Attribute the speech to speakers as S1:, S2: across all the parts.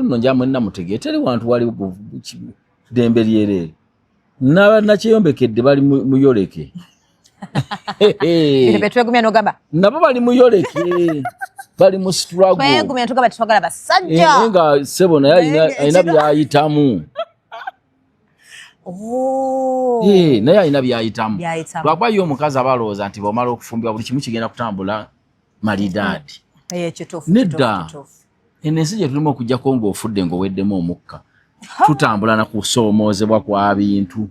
S1: nno njamwe namutege teri wantu wali dembe lyerere naba nakiyombekedde bali muyoleke
S2: betwegumya nogamba
S1: nabo bali muyoleke bali mu struggle
S2: twegumya tugamba twagala basajja
S1: nga sebo naye alina byayitamu naye alina byayitamu lwakuba yo omukazi abalowooza nti bw'omala okufumbirwa buli kimu kigenda kutambula malidaadi nedda ensi gye tulimu okugjako ng'ofudde ng'oweddemu omukka tutambula na kusoomoozebwa kwa bintu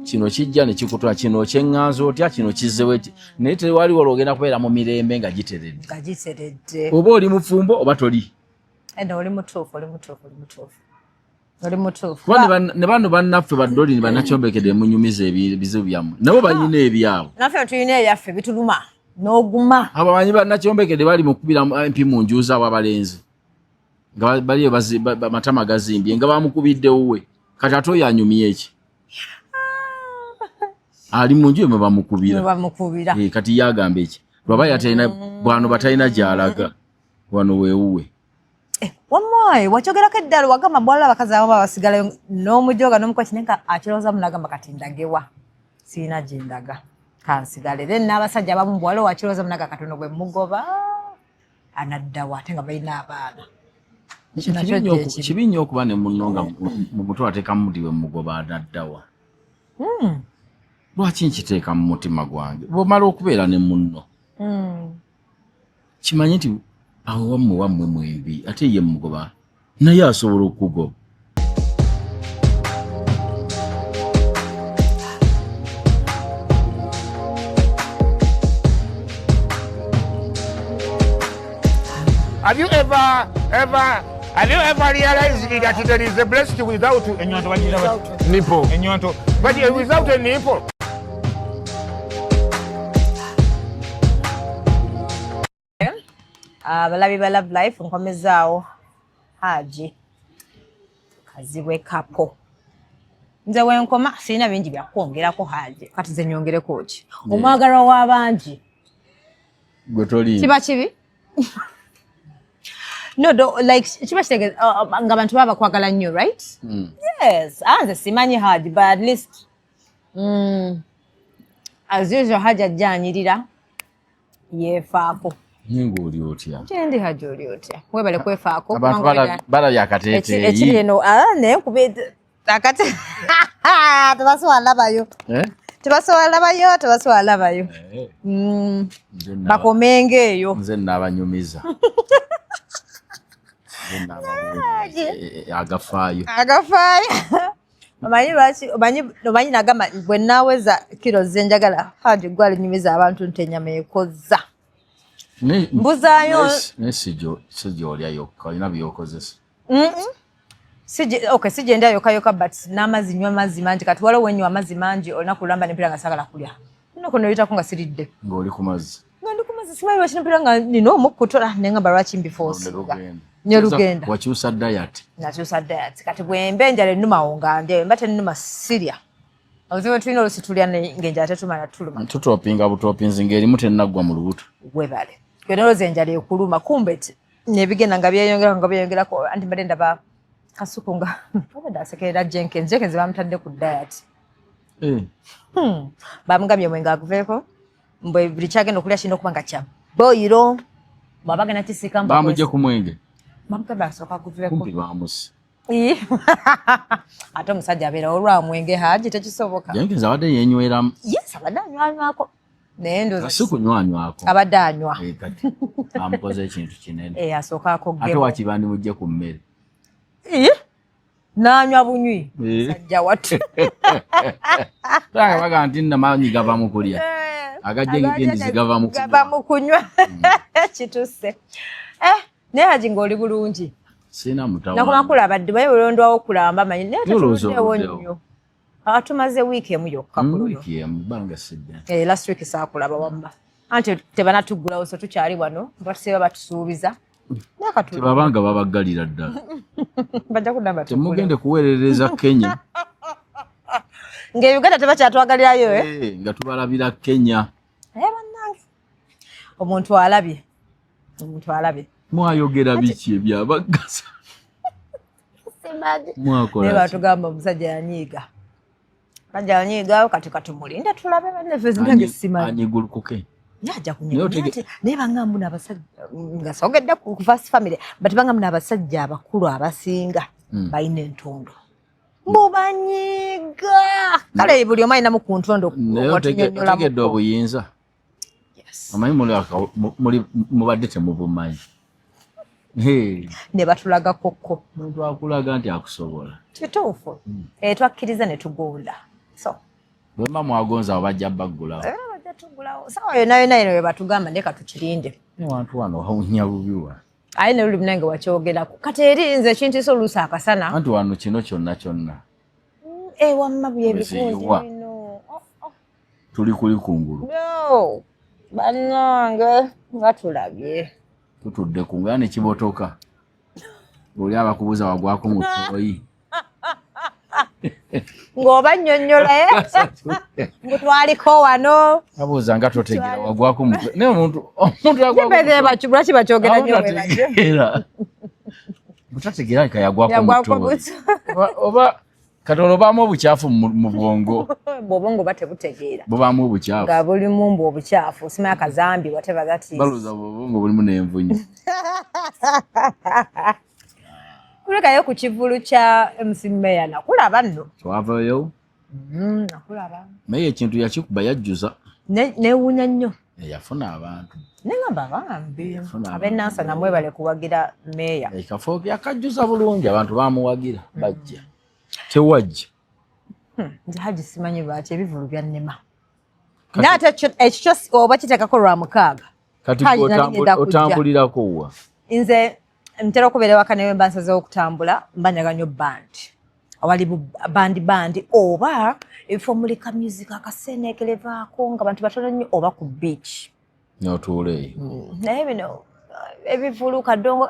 S1: kino kijja ne kikutwala kino kyeŋŋanza otya kino kizzewo naye tewaliwo olwogenda kubeera mu mirembe nga giteredde oba oli mufumbo oba toli
S2: oli mutuufu
S1: ne bano bannaffe baddoli bannakyombekede munyumiza ebizibu byammwe nabo balina ebyabo
S2: naffe tulina ebyaffe bituluma n'oguma
S1: abamanyi bannakyombekede bali mu kubira mp mu nju zaabwe abalenzi nga baliyo matama gazimbye nga bamukubiddewo we kati ate oyo anyumye eki ali mu nju emwe bamukubira kati yagamba eki lwaba yatalina bwano batalina gy'alaga wano weewuwe
S2: wamwayi wakyogerako eddala wagamba bwala abakazi abo babasigalayo n'omujoga n'omukwaki nenga akirowooza munagamba kati ndagewa siina gyendaga kansigale then n'abasajja abamu bwala wakirowooza munaga katono gwe mugoba anaddawa ate nga balina abaana
S1: kibi nnyo okuba ne munno nga mu mutwe ateekamu muti bwe mugoba anaddawa lwaki nkiteeka mu mutima gwange bw'omala okubeera ne munno kimanyi nti awo wammwe mwembi ate ye mugoba naye asobola okugoba
S3: Have you ever realized that there is a breast without a nipple? But without a nipple.
S2: Balabi ba Love Life nkomezaawo Haji kazibwe kapo nze wenkoma sirina bingi byakwongerako Haji kati ze nyongereko ki omwagalwa w'abangi
S1: gwe toli
S2: kiba kibi no like kiba kitege nga abantu baba kwagala nnyo right yes anze simanyi Haji but at least as usual Haji ajjanyirira yeefaako
S1: Nyingo oli otya.
S2: Kyendi Haji oli otya. Webale kwefaako.
S1: Abantu balabye akateeteeyi.
S2: Ekiri eno ne nkubide akate. Tebaswalabayo. Tebaswalabayo. Bakomenge eyo.
S1: Nze n'abanyumiza. Agafaayo. Omanyi nagamba bwe naaweza kilo zenjagala Haji gwali nyumiza abantu ntenyama ekoza. Mbuzaayo sijjo olya yokka olina byokozesa
S2: sijenda yokka but n'amazzi nywa amazzi mangi kati waliwo wenywa amazzi mangi olina kulamba n'empira nga sagala kulya kuno oyitako nga siridde
S1: ng'oli ku mazzi
S2: nga ndi ku mazzi simanyi lwaki n'empira nga nina omukkutola naye nga lwaki mbifoosinga ne lugenda
S1: wakyusa diet
S2: nakyusa diet kati bwembe enjala ennumawo nga ndya emba tennuma sirya obuzibu tulina olusi tulya ng'enjala tetumala tuluma
S1: tutopinga butopinzi ng'erimu tennaggwa mu lubuto
S2: webale kwenoloza enjala ekuluma kumbe nebigenda nga byeyongerako anti mbadde ndaba kasuku nga obadde asekerera Jenkins bamutadde ku diet bamugambye omwenge aguveeko mbwe buli kyagenda okulya kirina okuba nga kya boyiro bw'aba genda kisika
S1: bamugye ku mwenge
S2: bamugambye asooka aguveeko
S1: kumpi bamusi
S2: ate omusajja abeera olwa mwenge Haji tekisoboka
S1: Jenkins abadde yenyweramu
S2: yes abadde anywanywako
S1: si kunywanywako
S2: abadde anywa
S1: kati amukoze ekintu kinene
S2: asooka akogge
S1: ate wakiba ndimugye ku mmere
S2: n'anywa bunywi sajja watu
S1: baga nti namaanyi gava mu kulya agajjengendizi gava mu
S2: kunywa kituse naye Haji ng'oli bulungi
S1: sina mutawa
S2: nakumakulaba ddi baye olondwawo okulamba manyi naye tetuluddewo nnyo tumaze wiiki emu yokka last week saakulaba wamba anti tebanatuggulawo so tukyali wano batusiba batusuubiza
S1: tebabanga babaggalira ddala
S2: bajja kudamba
S1: temugende kuweerereza Kenya
S2: ng'Uganda tebakyatwagalirayo
S1: nga tubalabira Kenya
S2: bannange omuntu alabye
S1: mwayogera biki ebyabagasa mwakola
S2: ne batugamba omusajja yanyiiga kajja yanyiiga kati katumulinda tulabe banne nange simanyi
S1: anyigulukuke
S2: yaja kunyiga naye bangambu n'abasajja nga sogedde ku first family but bangambu n'abasajja abakulu abasinga balina entondo mubanyiga kale buli omu alinamu ku ntondo
S1: otegedde obuyinza amanyi mubadde temubumanyi
S2: ne batulaga kokko
S1: muntu akulaga nti akusobola
S2: kituufu twakkiriza ne tugunda so
S1: bwemba mwagonza abo bajja baggulawo
S2: bajja tugulawo sawa yonna yonna eno batugamba ndeka tukirinde
S1: newantu wano wawunya bubiwa
S2: aye ne luli munange wakyogerako kati eri nze ekintu ese oluusi akasana
S1: anti wano kino kyonna
S2: wamma byebikunji bino
S1: tuli kuli kungulu
S2: bannange nga tulabye
S1: tutudde kungulu ne kibotoka oli abakubuza wagwako mu toyi
S2: ng'oba nnyonnyolaye ngutwaliko wano
S1: abuuza nga totegera wagwako mu naye omuntu
S2: lwaki bakyogera nnyo
S1: butategera ka yagwako mu oba katolo baamu obukyafu mu bwongo
S2: bw'obwongo batebutegeera
S1: bubaamu obukyafu
S2: nga bulimu mbu obukyafu simanyi akazambi whatever that is
S1: baluza obwongo bulimu n'envunyu
S2: kulekayo ku kivulu kya MC Meya nakulaba nno
S1: twavayo
S2: nakulaba
S1: naye ekintu yakikuba yajjuza
S2: newuunya nnyo
S1: yafuna abantu
S2: nengamba bambi ab'enansa namwe bale kuwagira Meya
S1: ekafo yakajjuza bulungi abantu bamuwagira bajja tewajja
S2: nze haji simanyi lwaki ebivulu byannema naate ekyo oba kiteekako lwa mukaaga
S1: kati otambulirako wa
S2: nze ntera okubeera waka naye mba nsazeewo okutambula mbanyaga nnyo bandi awali bandi oba ebifo mulika music akaseneekerevaako nga bantu batono nnyo oba ku beach
S1: n'otuula eyo
S2: naye bino ebivulu kadongo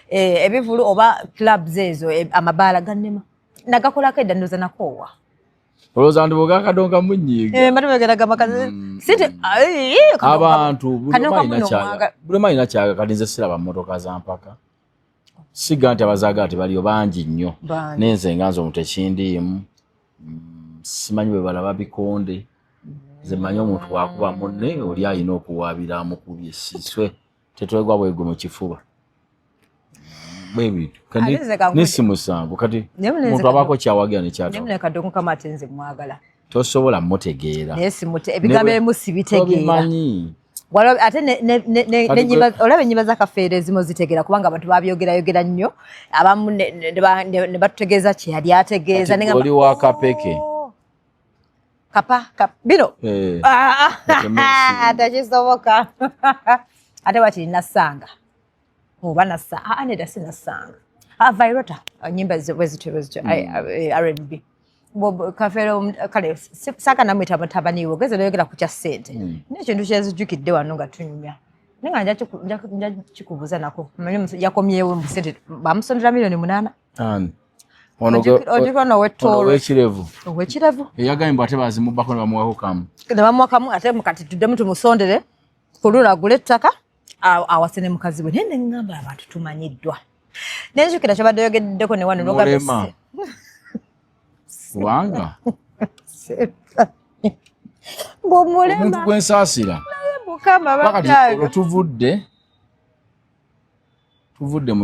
S2: ebivulu oba clubs ezo amabaala gannema nagakolako edda ndoza nakoowa
S1: olowooza nti bwegakadonga munyiiga abantu buli malina kyaga kati nze siraba mmotoka za mpaka siga nti abazaaga nti baliyo bangi nnyo nenze nga nze omuntu ekindiimu simanyi bwe balaba bikonde nze manyi omuntu wakuba munne oli alina okuwaabira amukubye siswe tetwegwa bwegwe mu kifuba bwebintu nesi musango kati omuntu abaako kyawagira
S2: nekyatokatenze mwagala
S1: tosobola mutegeera
S2: ebigambo ebimu sibitegeera ate olaba ennyimba zakafeero ezimu zitegeera kubanga abantu babyogerayogera nnyo abamu ne batutegeeza kyeyali ategeeza
S1: oli wakapeke
S2: kapa bino tekisoboka ate wakiri nasanga oba neda sinasanga vairota nyimba bwezityo R&B kafeero kale saka namwita batabaniwo geze noyogera ku kya ssente nekintu kyezijjukidde wano nga tunyumya naye nga nja kikubuuza nako manyi yakomyewo mu ssente bamusondera $8,000,000 owekirevu
S1: eyagambye bwate bazimubako nebamuwako kamu
S2: nebamuwakamu ate mukati tuddemu tumusondere kulula agula ettaka awase ne mukazi we naye neŋŋamba abantu tumanyiddwa nenjukira kyobadde yogeddeko ne wano
S1: nolema wanga
S2: mbomulema
S1: omuntu gwensaasira
S2: mukama
S1: bakati tuvudde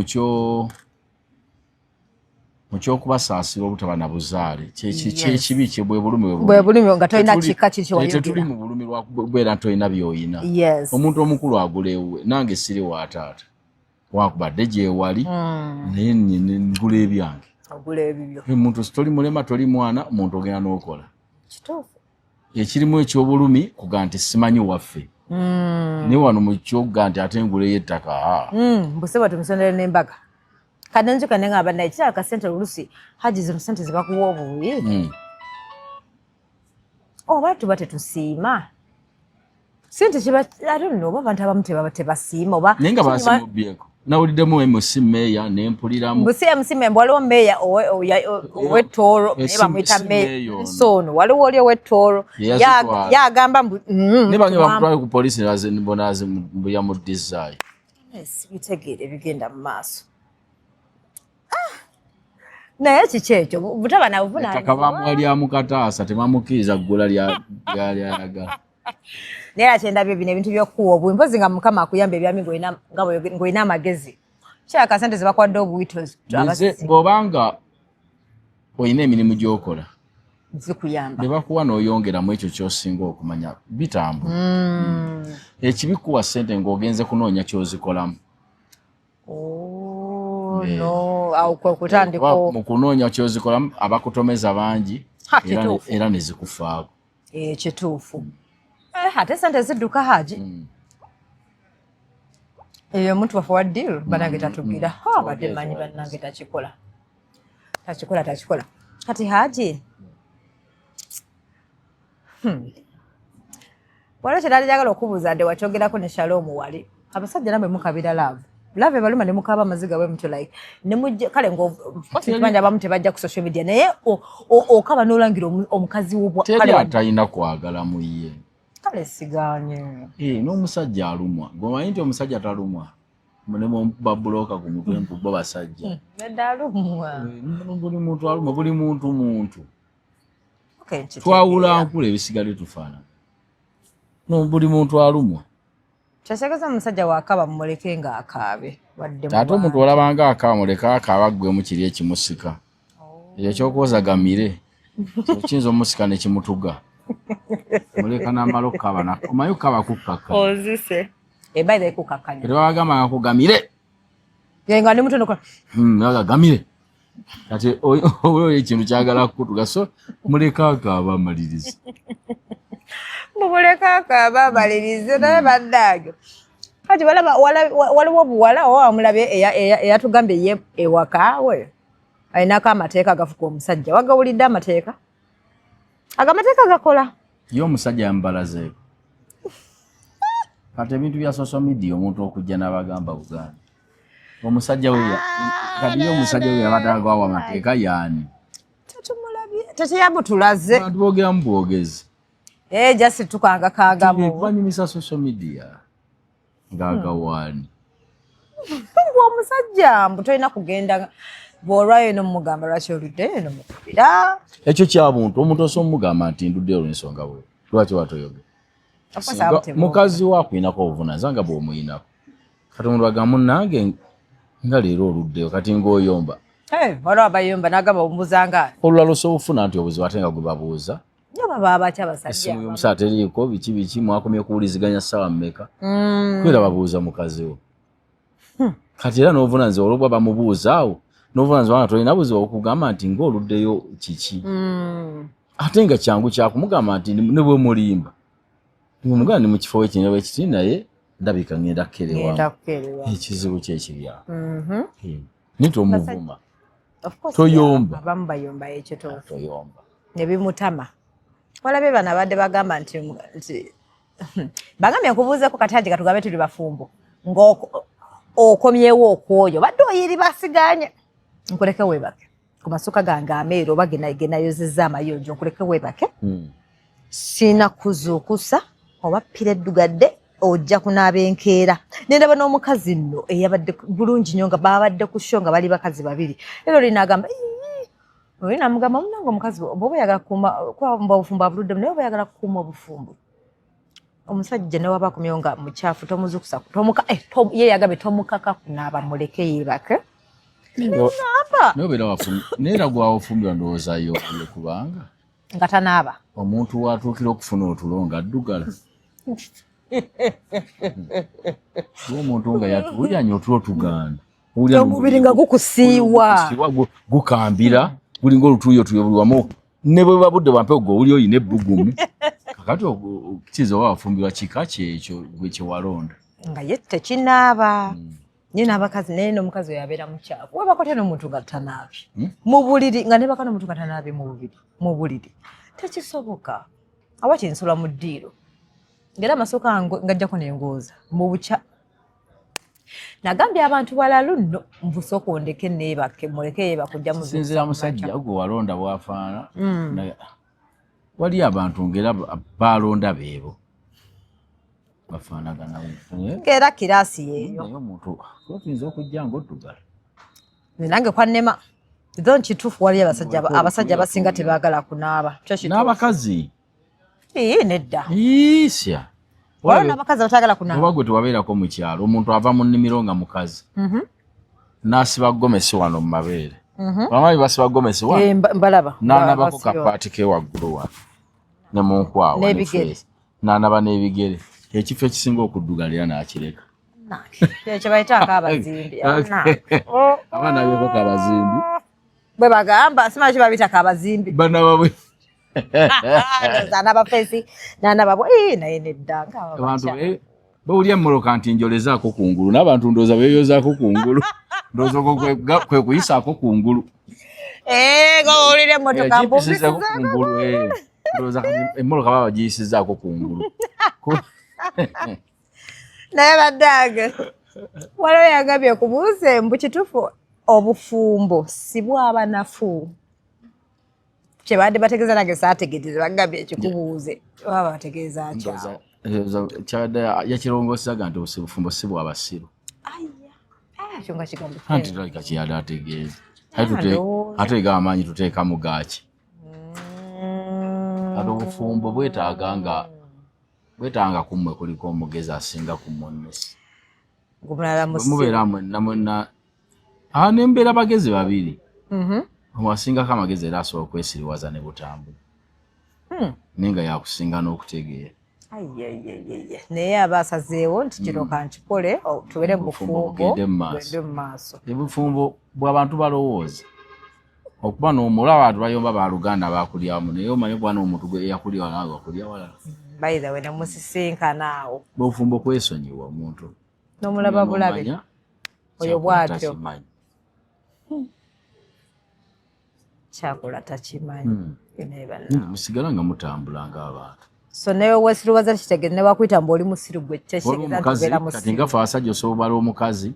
S1: mu kyokubasaasira obutaba na buzaale kyekibi kye bwe bulumi
S2: nga tolina kika
S1: tetuli mu bulumi lwakubeera ntolina byoyina omuntu omukulu agula ewuwe nange siri wataata wakubadde gyewali naye ngula ebyange omuntu sitoli mulema toli mwana omuntu ogenda n'okola ekirimu ekyobulumi kuga nti simanyi waffe naye wano mu kyoga nti ate ngula ey'ettaka
S2: mbuseba tumusondere n'embaga kanenjuka nenga abana ekira kasente olusi haji zino sente zibakuwa obuwi oba tuba tetusiima sente kiba atonno oba abantu abamu tebasiima oba
S1: naye nga basimubyeko nawuliddemu MC Meya nempuliramu
S2: mbusi MC Meya waliwo Meya ow'ettoolo naye bamuyita Meya Nsoono waliwo oli ow'ettoolo yagamba
S1: ne bange bamutwale ku poliisi mbona mbuya mu disaayi
S2: Yes, bitegeere bigenda mu maaso. Naye kiki ekyo butaba na buvuna
S1: ettaka bamwalya mu kataasa tebamukiriza ggula ly'ayagala.
S2: naye ate ndabye bino ebintu by'okukuwa obuwi mpozi nga mukama akuyamba ebyami ng'olina amagezi kyaka sente ze bakwadde obuwito
S1: bw'obanga olina emirimu gy'okola
S2: zikuyamba
S1: ne bakuwa n'oyongeramu ekyo ky'osinga okumanya bitambula. Ekibikuwa ssente ng'ogenze kunoonya ky'ozikolamu. Mu kunoonya ky'ozikolamu abakutomeza bangi era ne zikufaako.
S2: Kituufu. Ate sente zidduka Haji. Eyo omuntu waffe wa ddiiru banange tatugira. Badde mmanyi bannange takikola. Takikola. Kati Haji. Waliwo kye nali njagala okubuuza nde wakyogerako ne Shalom wali. Abasajja namwe mukabira love. Love baluma ne mukaba amaziga bwe mutyo like. Ne mujje kale kibanja abamu tebajja ku social media naye okaba n'olangira omukazi w'obwa
S1: kale atalina kwagala mu ye.
S2: Kale siganye.
S1: N'omusajja alumwa. Ng'omanyi nti omusajja talumwa. Mulemu babuloka ku mutwe bo basajja.
S2: Nedda alumwa.
S1: Buli muntu alumwa, buli muntu. Twawula nkula ebisigale tufaana. Buli muntu alumwa.
S2: Kyasagaza omusajja wakaba mumuleke nga akaabe.
S1: Ate omuntu olabanga akaaba muleka akaaba ggwemu kiri ekimusika. Ekyo ky'okwozagamire. Kiyinza omusika ne kimutuga. Muleka n'amala okukaba omanyi okukaba kukkaka.
S2: Ozise. Ebaida ekukkakanya.
S1: Era wagamba nga kugamire.
S2: Yenga ndi mutono kwa.
S1: Gamire. Ate oyo ekintu kyagala kutuga so muleka akaaba amaliriza.
S2: Mubuleka akaaba amaliriza naye bannange. Kati waliwo obuwala oba omulabye eyatugambye ye ewaka we. Ayinako amateeka agafuka omusajja. Wagawulidde amateeka? Agamateeka gakola.
S1: Ye omusajja yambalazeeko. Kati ebintu bya social media omuntu okujja n'abagamba Uganda. Omusajja we kati ye omusajja we yabatagawa amateeka yaani.
S2: Tatumulabye. Tateyamutulaze.
S1: Abantu boogera mu bwogezi.
S2: Jasi tukangakaagamu.
S1: Banyumisa social media. Ng'agawaani.
S2: Omusajja mbu tolina kugenda bw'olwayo n'omugamba lwaki oludde n'omukubira.
S1: Ekyo kyabuntu omuntu osobola omugamba nti ndudde olw'ensonga bwe. Lwaki watoyoge? Mukazi wo akuyinako obuvunaanyizibwa nga bw'omuyinako. Kati omuntu agamba munnange nga leero oluddeyo kati ng'oyomba.
S2: Waliwo abayomba n'agamba omubuzanga.
S1: Olulala osobola okufuna nti obuzibu ate nga gwe babuuza.
S2: Baba batya basajja.
S1: Esimu y'omusawo teriiko biki mwakomye kuwuliziganya ssaawa mmeka. Kwera babuuza mukazi wo. Kati era n'obuvunaanyizibwa olw'obwa bamubuuza awo n'obuvunaanyizibwa nga tolina buzibu okugamba nti ng'oluddeyo kiki. Ate nga kyangu kyakumugamba nti ne bwe mulimba. Muganda ni mu kifo ekyo bwe kiti naye ndabika ngenda kukerewa. Ekizibu kye kiri awo. Nito omuvuma. Toyomba.
S2: Abamu bayomba ekyo
S1: toyomba.
S2: Ne bimutama. Walabe bana badde bagamba nti bagambye nkubuuzeko kati Haji katugambe tuli bafumbo. Okomyewo okwoyo badde oyiri basiganye. Nkuleke webake. Ku masuka gange ameero bagenayozezza amayonjo nkuleke webake. Sina kuzuukusa oba ppira eddugadde ojja kunaaba enkeera. Nendaba n'omukazi nno eyabadde bulungi nnyo nga babadde ku show nga bali bakazi babiri. Era oli n'agamba oyo namugamba munange omukazi bw'oba oyagala kukuuma obufumbo abuludde naye oba oyagala kukuuma obufumbo. Omusajja ne waba akomyewo nga mukyafu tomuzukusa ye yagambye tomukaka kunaaba muleke yeebake.
S1: Neera gwawofumbira ndowoozayo kubanga
S2: nga tanaaba
S1: omuntu watuukira okufuna otulo nga addugala. Omuntu nga yatuulyanya otulo tuganda.
S2: Omubiri nga gukusiiwa.
S1: Gukambira. Buli ng'olutuuyo tuyo buli wamu. Ne bwe babudde bwampe gwe oli oyina ebbugumu. Kakati kiza oba wafumbirwa kika kyekyo gwe kye walonda.
S2: Nga ye tekinaaba. Nye n'abakazi naye n'omukazi oyo abeera mukyafu. Webakote n'omuntu nga tanaabi. Mu buliri nga ne baka n'omuntu nga tanaabi mu buliri. Tekisoboka. Awa kinsula mu ddiiro. Ngera amasooka ngajjako n'engooza. Mu bukya. Nagambye abantu balalu nno mbusooka ondeke neebake muleke yeebakujja mu
S1: sinzira musajja gwe walonda bwafaana. Wali abantu ngera balonda beebo. bafaanagana
S2: ng'era kiraasi yeeyo
S1: naye omuntu oyinza okujja ng'oddugala
S2: nange kwannema Don kituufu wali abasajja abasinga tebaagala kunaaba
S1: n'abakazi
S2: nedda
S1: isya
S2: waliwo n'abakazi abatagala kunaaba
S1: oba gwe tewabeerako mu kyalo omuntu ava mu nnimiro nga mukazi n'asiba gomesi wano mu mabeere bamabi basiba gomesi wano
S2: mbalaba
S1: n'anabako kapaati ke waggulu wano ne mu nkwawa n'anaba n'ebigere ekifo ekisinga okuddugalira n'akireka
S2: ekyo bayitaako abazimbi
S1: abaana beeko kabazimbi
S2: bwe bagamba simanyi ki babitako abazimbi
S1: banababwe
S2: anabafesi nanababwe naye nedda
S1: abantu bawulya emmoloka nti njolezaako kungulu n'abantu ndowooza beeyozaako kungulu ndowooza kwe kuyisaako kungulu
S2: ng'owulira emmotoka
S1: giyisizzaako kungulu ndowooza emmoloka baba bagiyisizzaako kungulu
S2: naye baddange waliwo yagambye kubuuze mbu kituufu obufumbo si bw'abanafu kyebadde bategeeza nange saategeereze bagambye ekikubuuze baba bategeeza kyawo
S1: yakirongoosaga nti obufumbo si bw'abasiru
S2: ekyo nga kigambo
S1: anti talika kiyadde ategeeza ate ega amaanyi tuteeka mu gaaki kati obufumbo bwetaaga kummwe kuliko omugezi asinga ku munnesi mubeera mwenna nembeera bagezi babiri asingako amagezi era asobola okwesiriwaza ne butambula naye nga yakusinga n'okutegeera
S2: naye aba asazeewo nti kino kankikole tubeere mu bufumbo gende mu maaso
S1: ebufumbo bw'abantu balowooza okuba n'omulaba abantu bayomba baluganda bakulyamu naye omanyi bwana omuntu gwe yakulya nawe wakulya walala
S2: by the way nemusisinkana awo
S1: bw'obufumbo kwesonyiwa omuntu
S2: n'omulaba bulabe oyo bw'atyo kyakola takimanyi
S1: musigala nga mutambula ng'abantu
S2: so naye wesiruwaza kitegeeza ne bakuyita mbu oli musiru gwe kitegeeza tubeera musiru
S1: kati ngafe abasajja osobola obala omukazi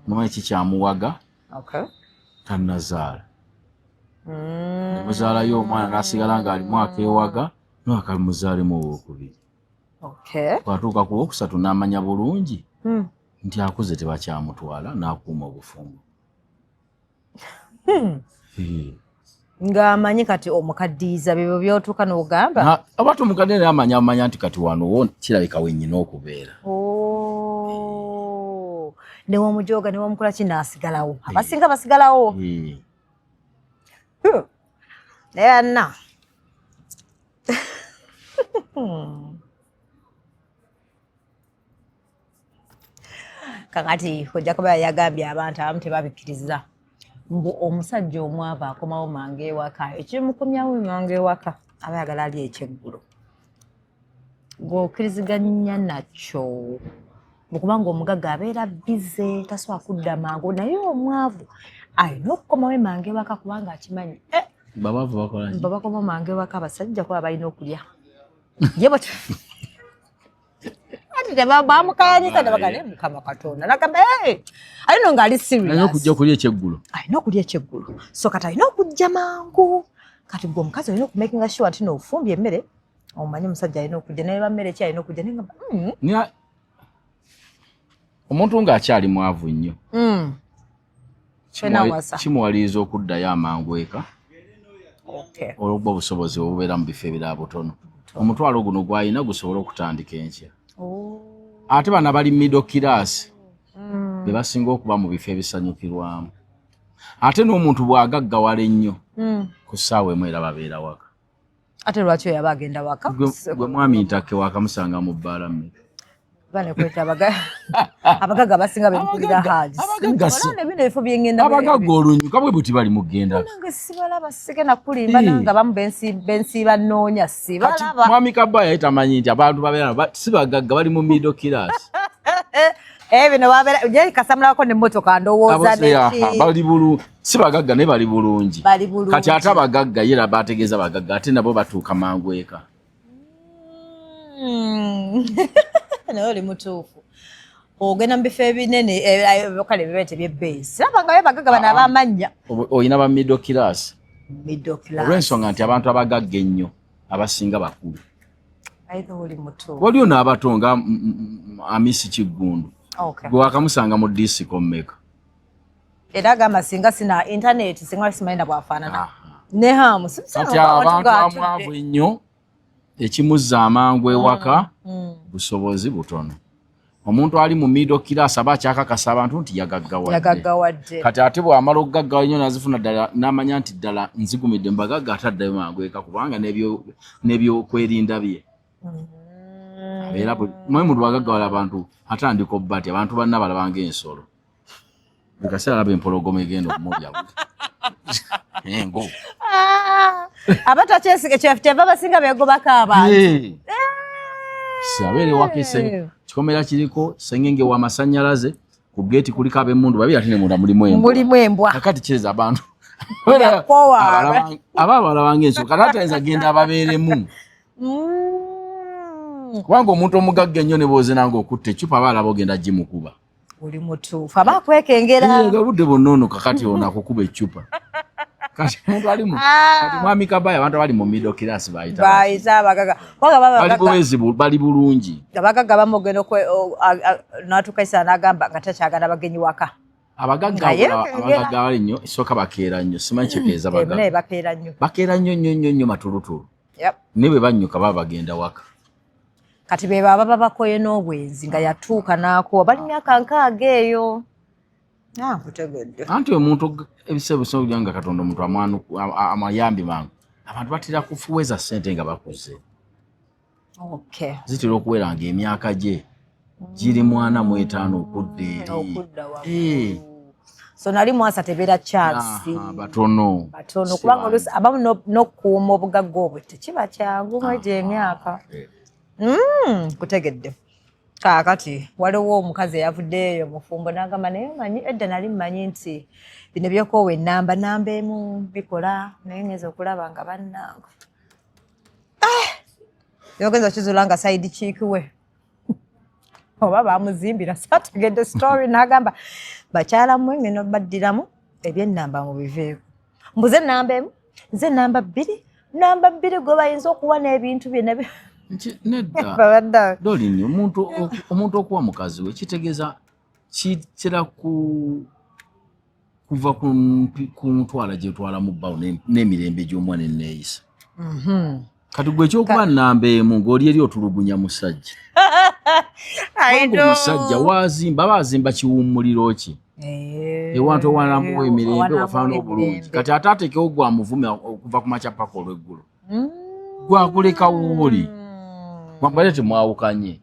S1: nomanyi kikyamuwaga tannazaala nemuzaalayo omwana n'asigala ng'alimu akeewaga n'akamuzaalemu owokubiri bw'atuuka ku wokusatu n'amanya bulungi nti akuze tebakyamutwala n'akuuma obufumbo
S2: ng'amanyi kati omukaddiyiza bebyo by'otuuka n'ogamba
S1: abati omukadde naye amanya nti kati wano kirabika wennyina okubeera
S2: newomujooga newomukola ki n'asigalawo abasinga basigalawo naye anna kakati ojja kuba yagambye abantu abamu tebabikkiriza mbu omusajja omwavu akomawo mangu ewaka ekimukomyawo mangu ewaka aba yagala ali ekyeggulo ng'okkiriziganya nakyo okubanga omugagga abeera bize tasobola kudda mangu naye omwavu alina okukomawo mangu ewaka kubanga akimanyi
S1: babaavu bakolaki
S2: babakoma mangu ewaka abasajja kuba balina okulya bamukayanyisa nebagale mukama katonda nagamba alina ngaali
S1: alina okujja okulya ekyeggulo
S2: alina okulya ekyeggulo so kati alina okujja mangu kati gwe omukazi alina okumakinga sure nti noofumbye emmere omanyi omusajja alina okujja naye bammere ki alina okujja nengamba
S1: omuntu ng'akyali mwavu nnyo kimuwaliriza okuddayo amangu eka olw'okuba obusobozi obubeera mu bifo ebirala butono omutwalo guno gwalina gusobola okutandika enkya ate bana bali middle class be basinga okuba mu bifo ebisanyukirwamu ate n'omuntu bw'agaggawala ennyo ku ssaawa emu era babeera waka
S2: ate lwaki oyo aba agenda waka
S1: gwe mwami ntake wakamusanga mu bbaala mmeka
S2: banekweta abagagga basinga bemukulira haji bino ebifo byengenda
S1: abagagga olunyuka bwe buti bali mugenda
S2: nange sibalaba sigenda kulimba nanga bamu bensiiba nnoonya sibalaba
S1: mwami Kabaya yali tamanyi nti abantu babeera si bagagga bali mu middle class
S2: bino babeera kasamulako n'emmotoka ndowooza
S1: bali bulungi si bagagga naye bali bulungi kati ate abagagga ye laba ategeeza bagagga ate nabo batuuka mangu eka
S2: naye oli mutuufu ogenda mu bifo ebinene kale bibeete byebbeesi abangayo bagagga bano ab'amannya
S1: oyina ba middle class
S2: olw'ensonga
S1: nti abantu abagagga ennyo abasinga bakulu
S2: Aidha oli muto.
S1: Wali ona abatonga Amisi Kigundu.
S2: Okay.
S1: Gwe wakamusanga mu disco mmeka.
S2: Era gamba singa sina internet singa simaina bwafaanana. Ne hamu
S1: kati abantu amwavu ennyo ekimuzza amangu ewaka busobozi butono. Omuntu ali mu middle class aba kyakakasa abantu nti yagaggawadde. Kati ate bw'amala okugaggawa ennyo nazifuna ddala n'amanya nti ddala nzigumidde mbagagga ataddeyo mangu eka kubanga n'ebyo kwerinda bye. Era mulimu lwagaggawala abantu atandika obbati abantu banna balabanga ensolo. Bikaseera alaba empologoma egenda okumulya engo.
S2: Abatakyesiga kyafuteva basinga begobako abantu.
S1: Sabere wakise kikomera kiriko sengenge wa masannyalaze ku gate kuliko ab'emmundu babiri ate ne munda mulimu embwa. Kakati kireza abantu. Ababa bange enso kata enza genda ababeeremu. Kubanga omuntu omugagga ennyo ne booze nange okutte ecupa balaba ogenda gimukuba.
S2: Oli mutuufu aba kwekengera.
S1: Budde bonnoono kakati ona kukuba ecupa. Kati omuntu alimu kati mwami Kabaya abantu bali mu middle class bayita
S2: abagaga.
S1: Bali bulungi.
S2: Abagaga bamugenda n'atukaisa n'agamba nga takyagala bagenyi waka.
S1: Abagagga bali nnyo esooka bakeera nnyo simanyi kitegeeza abagagga. Bakeera nnyo matulutulu. Ne bwe bannyuka baba bagenda waka.
S2: Kati be baba bakoye n'obwenzi nga yatuuka n'akuwa bali myaka nkaaga eyo. Kutegedde.
S1: Anti omuntu ebisebuso byanga Katonda omuntu amayambi mangu. Abantu batira kufuweza ssente nga bakuze.
S2: Okay.
S1: Zitira okuwera ng'emyaka gye giri 45 okudda eri.
S2: So nali mwasa tebeera chance.
S1: Batono.
S2: Kubanga olusi abamu n'okuuma obugagga obwo tekiba kyangu mwegyo emyaka. Kutegedde. Kaakati waliwo omukazi eyavuddeyo mufumbo n'agamba naye manyi edda nali mmanyi nti bino byokoowa ennamba emu bikola naye ngeza okulaba nga bannange. Yogeza kizuula nga side chick we. Oba bamuzimbira sategedde story n'agamba bakyala mmwe ngeno baddiramu ebyennamba mu biveeko. Mbuze ennamba emu, nze ennamba bbiri gwe bayinza okuwa n'ebintu byonna
S1: nedda doli nnyo omuntu okuwa mukazi we kitegeeza kitera kuva ku ntwala gyetwala mu bbawo n'emirembe gy'omwana enneeyisa. Kati gwe ekyokuba nnamba emu ng'oli eri otulugunya musajja. Omusajja bazimba kiwummuliro ki ewantu owanamuwa emirembe wafaana obulungi. Kati ate atekewo gwa muvume okuva ku makya paka olw'eggulo gwakuleka wooli mwambale temwawukanye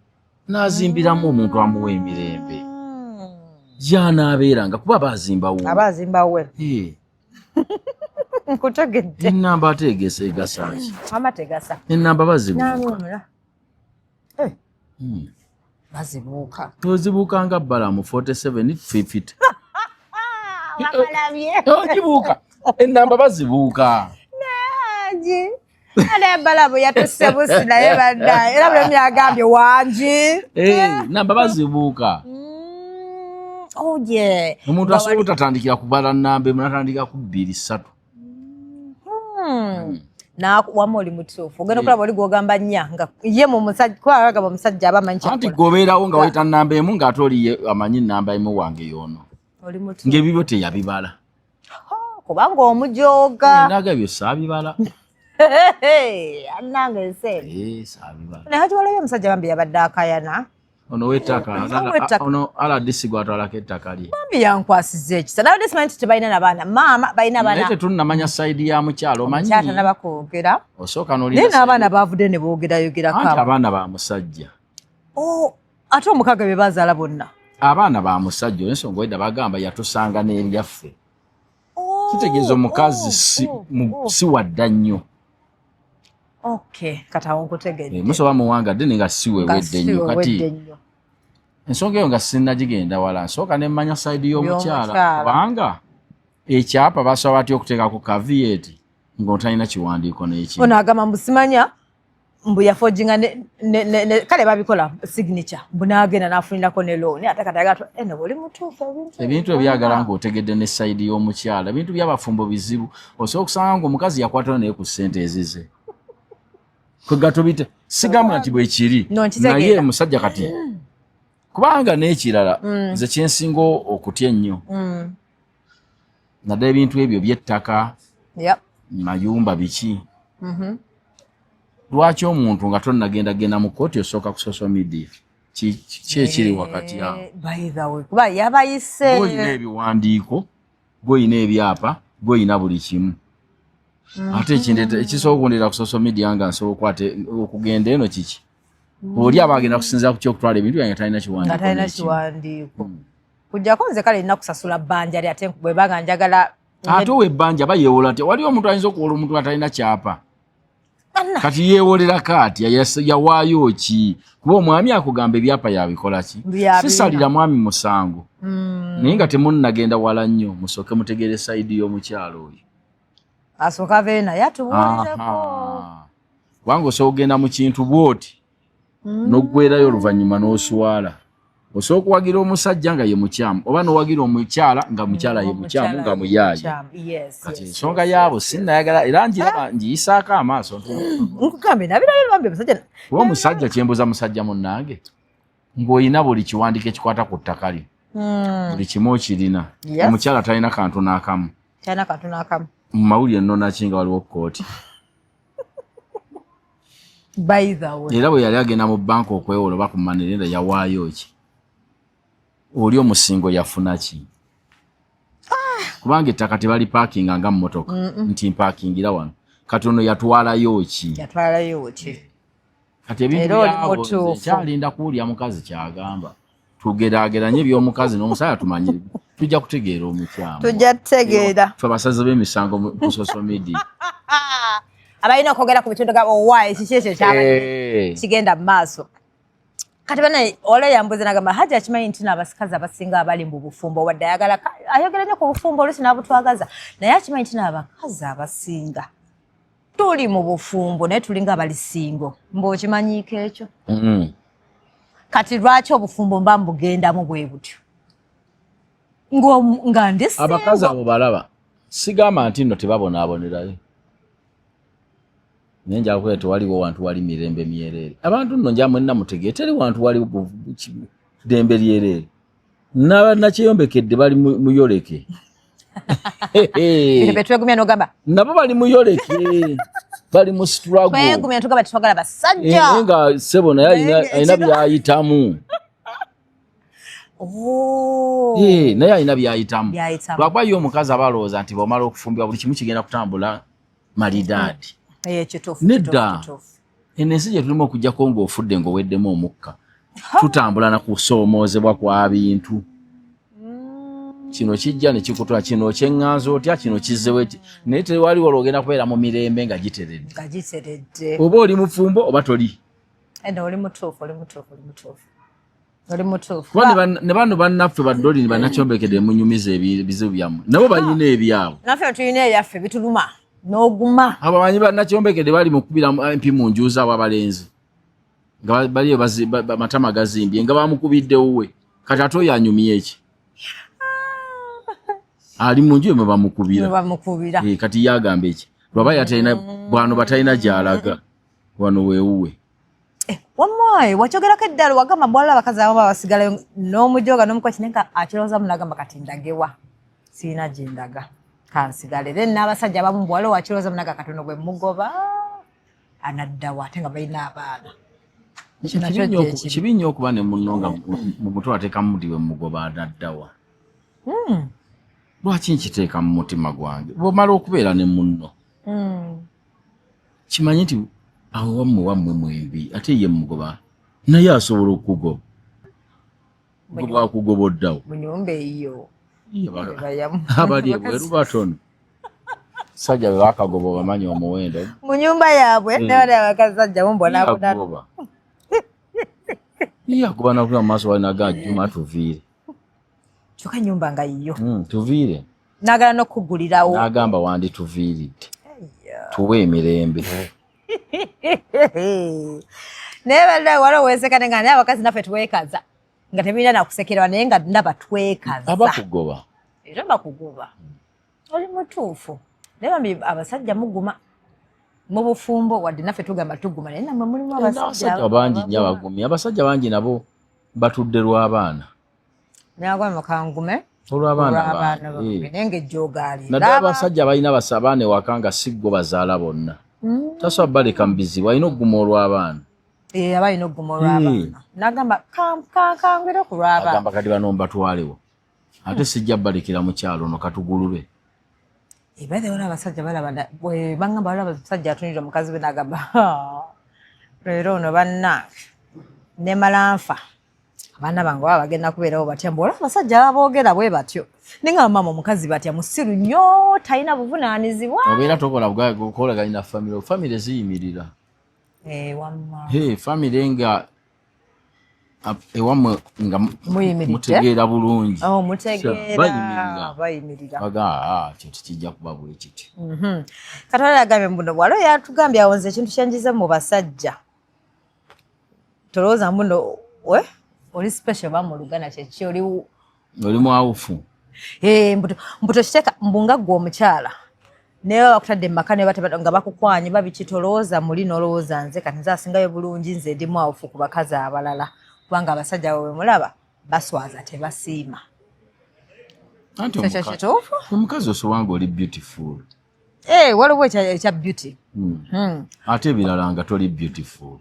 S1: n'azimbiramu omuntu amuwa emirembe gy'anaabeeranga kuba
S2: abazimbawo nkutegedde.
S1: Ennamba ate egesa egasa ki?
S2: Tegasa.
S1: Ennamba bazibuuka. Tozibuuka nga bbala mu 4750. Ogibuuka. Ennamba bazibuuka.
S2: Embala bwe yatusse busi naye badda era bwe myagambye wangi.
S1: Nnamba bazibuuka. Omuntu asobola otatandikira kubala nnamba emu natandika ku 2 3.
S2: Wamu oli mutuufu ogenda okulaba oli gwogamba nnya nga ye mu musajja kuba agamba omusajja aba amanyi
S1: anti gobeerawo nga wayita nnamba emu ng'ate oli amanyi nnamba emu wange yoono ng'ebibyo teyabibala
S2: kubanga omujooga
S1: naga ebyo saabibala
S2: annanga enseeri
S1: saabibala
S2: naye hati waliwo omusajja bambi yabadde akayana
S1: ono w'ettaka ono aladisi gwatwalako ettaka lye
S2: bambi yankwasiza ekisa nawe disimanyi nti tebalina nabaana maama balina baana
S1: naye tetunnamanya sayidi ya mukyalo omanyi
S2: kyatanaba kwogera
S1: osooka n'olina
S2: naye n'abaana baavudde ne boogerayogerako
S1: anti abaana ba musajja
S2: ate omukaaga be bazaala bonna
S1: abaana ba musajja olw'ensonga wedda bagamba yatusanga n'ebyaffe kitegeeza omukazi si wadda nnyo
S2: katawo nkutegedde
S1: musoba muwangadde ne nga si wewedde nnyo kati ensonga eyo nga sinnagigenda wala nsooka ne mmanya sayidi y'omukyala kubanga ekyapa basobola batya okuteekako kaviyeeti ng'otalina kiwandiiko n'ekimu
S2: ono agamba mbusimanya mbu yafojinga kale babikola signature mbu n'agenda n'afunirako ne looni ate kati agato eno buli mutuufu
S1: ebintu ebyagala ng'otegedde ne sayidi y'omukyala ebintu by'abafumbo bizibu osobola okusanga ng'omukazi yakwatana naye ku ssente ezize kwe gato bite sigamba nti bwe kiri naye musajja kati kubanga n'ekirala nze kyensinga okutya ennyo naddala ebintu ebyo by'ettaka mayumba biki lwaki omuntu nga tonagenda mu kkooti osooka ku social media kyekiri wakati awo goyina ebiwandiiko goyina ebyapa goyina buli kimu ate ekisobola okundira ku social media nga nsobola okugenda eno kiki oli aba agenda kusinziira ku kyokutwala ebintu byange talina
S2: kiwandiiko kujjako nze kale nina kusasula bbanja ly ate bwe banga njagala
S1: ate owebbanja bayeewola nti waliwo omuntu ayinza okuwola omuntu atalina kyapa kati yeewolera kaati yawaayo ki kuba omwami akugamba ebyapa yabikola ki sisalira mwami musango naye nga temunnagenda wala nnyo musooke mutegeere sayidi y'omukyalo oyo
S2: asooka aveeyo naye atubuulireko
S1: kubanga osobola okugenda mu kintu bw'oti n'oggwerayo oluvannyuma n'oswala osobola okuwagira omusajja nga ye mukyamu oba n'owagira omukyala nga mukyala ye mukyamu nga muyaaye kati ensonga yaabo sinnayagala era ngiyisaako amaaso kuba omusajja kyembuza musajja munnange ng'olina buli kiwandiiko ekikwata ku ttaka lyo buli kimu okirina omukyala talina kantu n'akamu mu mawulire nnonaki nga waliwo kkooti era bwe yali agenda mu banka okwewola oba ku manerenda yawaayo ki oli omusingo yafuna ki kubanga ettaka tebali paakinga nga mmotoka nti mpaakingira wano kati ono yatwalayo ki kati ebintu byabo kyalinda kuwulya mukazi kyagamba tugeraageranye eby'omukazi n'omusaya tumanyire tujja kutegeera omukyamu fe abasazi b'emisango ku social media
S2: abalina okwogera ku bitundu ga owaayi kiki ekyo kigenda mu maaso kati bana olwo yambuze nagamba hajja akimanyi nti n'abasikazi abasinga abali mu bufumbo wadde ayogera nnyo ku bufumbo oluusi n'abutwagaza naye akimanyi nti n'abakazi abasinga tuli mu bufumbo naye tulinga abali singo mb'okimanyiiko ekyo kati lwaki obufumbo mba mbugendamu bwe butyo nga ndi singo
S1: abakazi abo balaba sigamba nti nno tebabonaabonerayo naye njala kuleeta waliwo wantu wali mirembe myereere abantu nno nja mwenna mutegee teri wantu wali ddembe lyereere nakyeyombekedde bali muyoleke
S2: betwegumya nogamba
S1: nabo bali muyoleke bali mu struggle
S2: tugamba tetwagala basajja
S1: nga sebo naye alina byayitamu naye alina byayitamu lwakuba yo omukazi aba alowooza nti bw'omala okufumbirwa buli kimu kigenda kutambula malidaadi nedda ensi gye tulimu okugjako ng'ofudde ng'oweddemu omukka tutambula na kusoomoozebwa kwa bintu kino kijja ne kikutwala kino kyeŋŋanza otya kino kizzewo naye tewaliwo olwogenda kubeera mu mirembe nga giteredde oba oli mufumbo oba toli kuba ne bano bannaffe baddoli bannakyombekede munyumiza ebizibu byammwe nabo balina ebyabwe
S2: naffe tulina ebyaffe bituluma n'oguma
S1: abamanyi bannakyombekede bali mu kubira mp mu njuuzi abo abalenzi nga baliyo matama gazimbye nga bamukubiddewo we kati ate oyo anyumye eki ali mu nju emwe bamukubira kati yagamba eki lwaba yatalina bwano batalina gy'alaga wano weewuwe
S2: wamwayi wakyogerako eddala wagamba bwala abakazi abo basigalayo n'omujooga n'omukwaki naye nga akirowooza munagamba kati ndagewa siina gyendaga kansigale then n'abasajja abamu bwala wakirowooza munaga katono gwe mugoba anaddawa ate nga balina abaana
S1: kibi nnyo okuba ne munno nga mu mutwe ateekamu muti bwe mugoba anaddawa lwaki nkiteeka mu mutima gwange bw'omala okubeera ne munno kimanyi nti awo wammwe mwembi ate ye mugoba naye asobola okugoba bwakugoba oddawo
S2: mu nyumba eyo
S1: abali ebweru batono sajja bwe bakagoba obamanyi omuwendo
S2: mu nyumba yaabwe nabali abakazajja mumbonabonana
S1: yakuba nakula mu maaso wali naga Juma tuviire
S2: kyokka nyumba nga yiyo
S1: tuviire
S2: nagala n'okugulirawo
S1: nagamba wandi tuviiridde tuwe emirembe
S2: naye balina waliwo weesekane nga naye abakazi naffe tuweekaza nga tebirina nakusekerwa naye nga ndaba twekaza
S1: abakugoba
S2: era bakugoba oli mutuufu naye bambi abasajja muguma mu bufumbo wadde naffe tugamba tuguma naye namwe mulimu abasajja
S1: bangi nnyo abagumi abasajja bangi nabo batudde lw'abaana
S2: nagamba kangume
S1: olw'abaana
S2: nenge jogali
S1: naddala abasajja balina abaana ewaka nga si gwo bazaala bonna tasobola baleka mu bizibu alina okuguma olw'abaana
S2: abalina okuguma olw'abaana nagamba kangwire ku lw'abaana
S1: agamba kati bano mbatwalewo ate sijja balekera mu kyalo no katugulube
S2: Ibadde abasajja balaba bwe bangamba balaba abasajja atunira mukazi we nagamba leero ono banna ne malanfa abaana bange baba bagenda kubeerawo batya mbola abasajja aboogera bwe batyo ninga mama omukazi batya musiru nnyo talina buvunaanyizibwa
S1: obeera tokola bukolaganya na famire ziyimirira
S2: wamma
S1: famire nga ewammwe nga mutegeera bulungi
S2: bayimirira
S1: kyo tekijja kuba buli kityo
S2: Katonda yagambye mbuno bwalo yatugambye awonze ekintu kyenjiza mu basajja tolowooza mbuno oli special bamu olugana kyeki oli
S1: mwawufu
S2: mbuto kiteeka mbunga gwe omukyala naye bakutadde mu maka nga bakukwanye babikitolowooza muli nolowooza nze kati nze asingayo bulungi nze ndi mwawufu ku bakazi abalala kubanga abasajja bwe mulaba baswaza tebasiima ekyo kituufu
S1: omukazi osobanga oli beautiful
S2: waliwo ekya beauty
S1: ate ebirala nga toli beautiful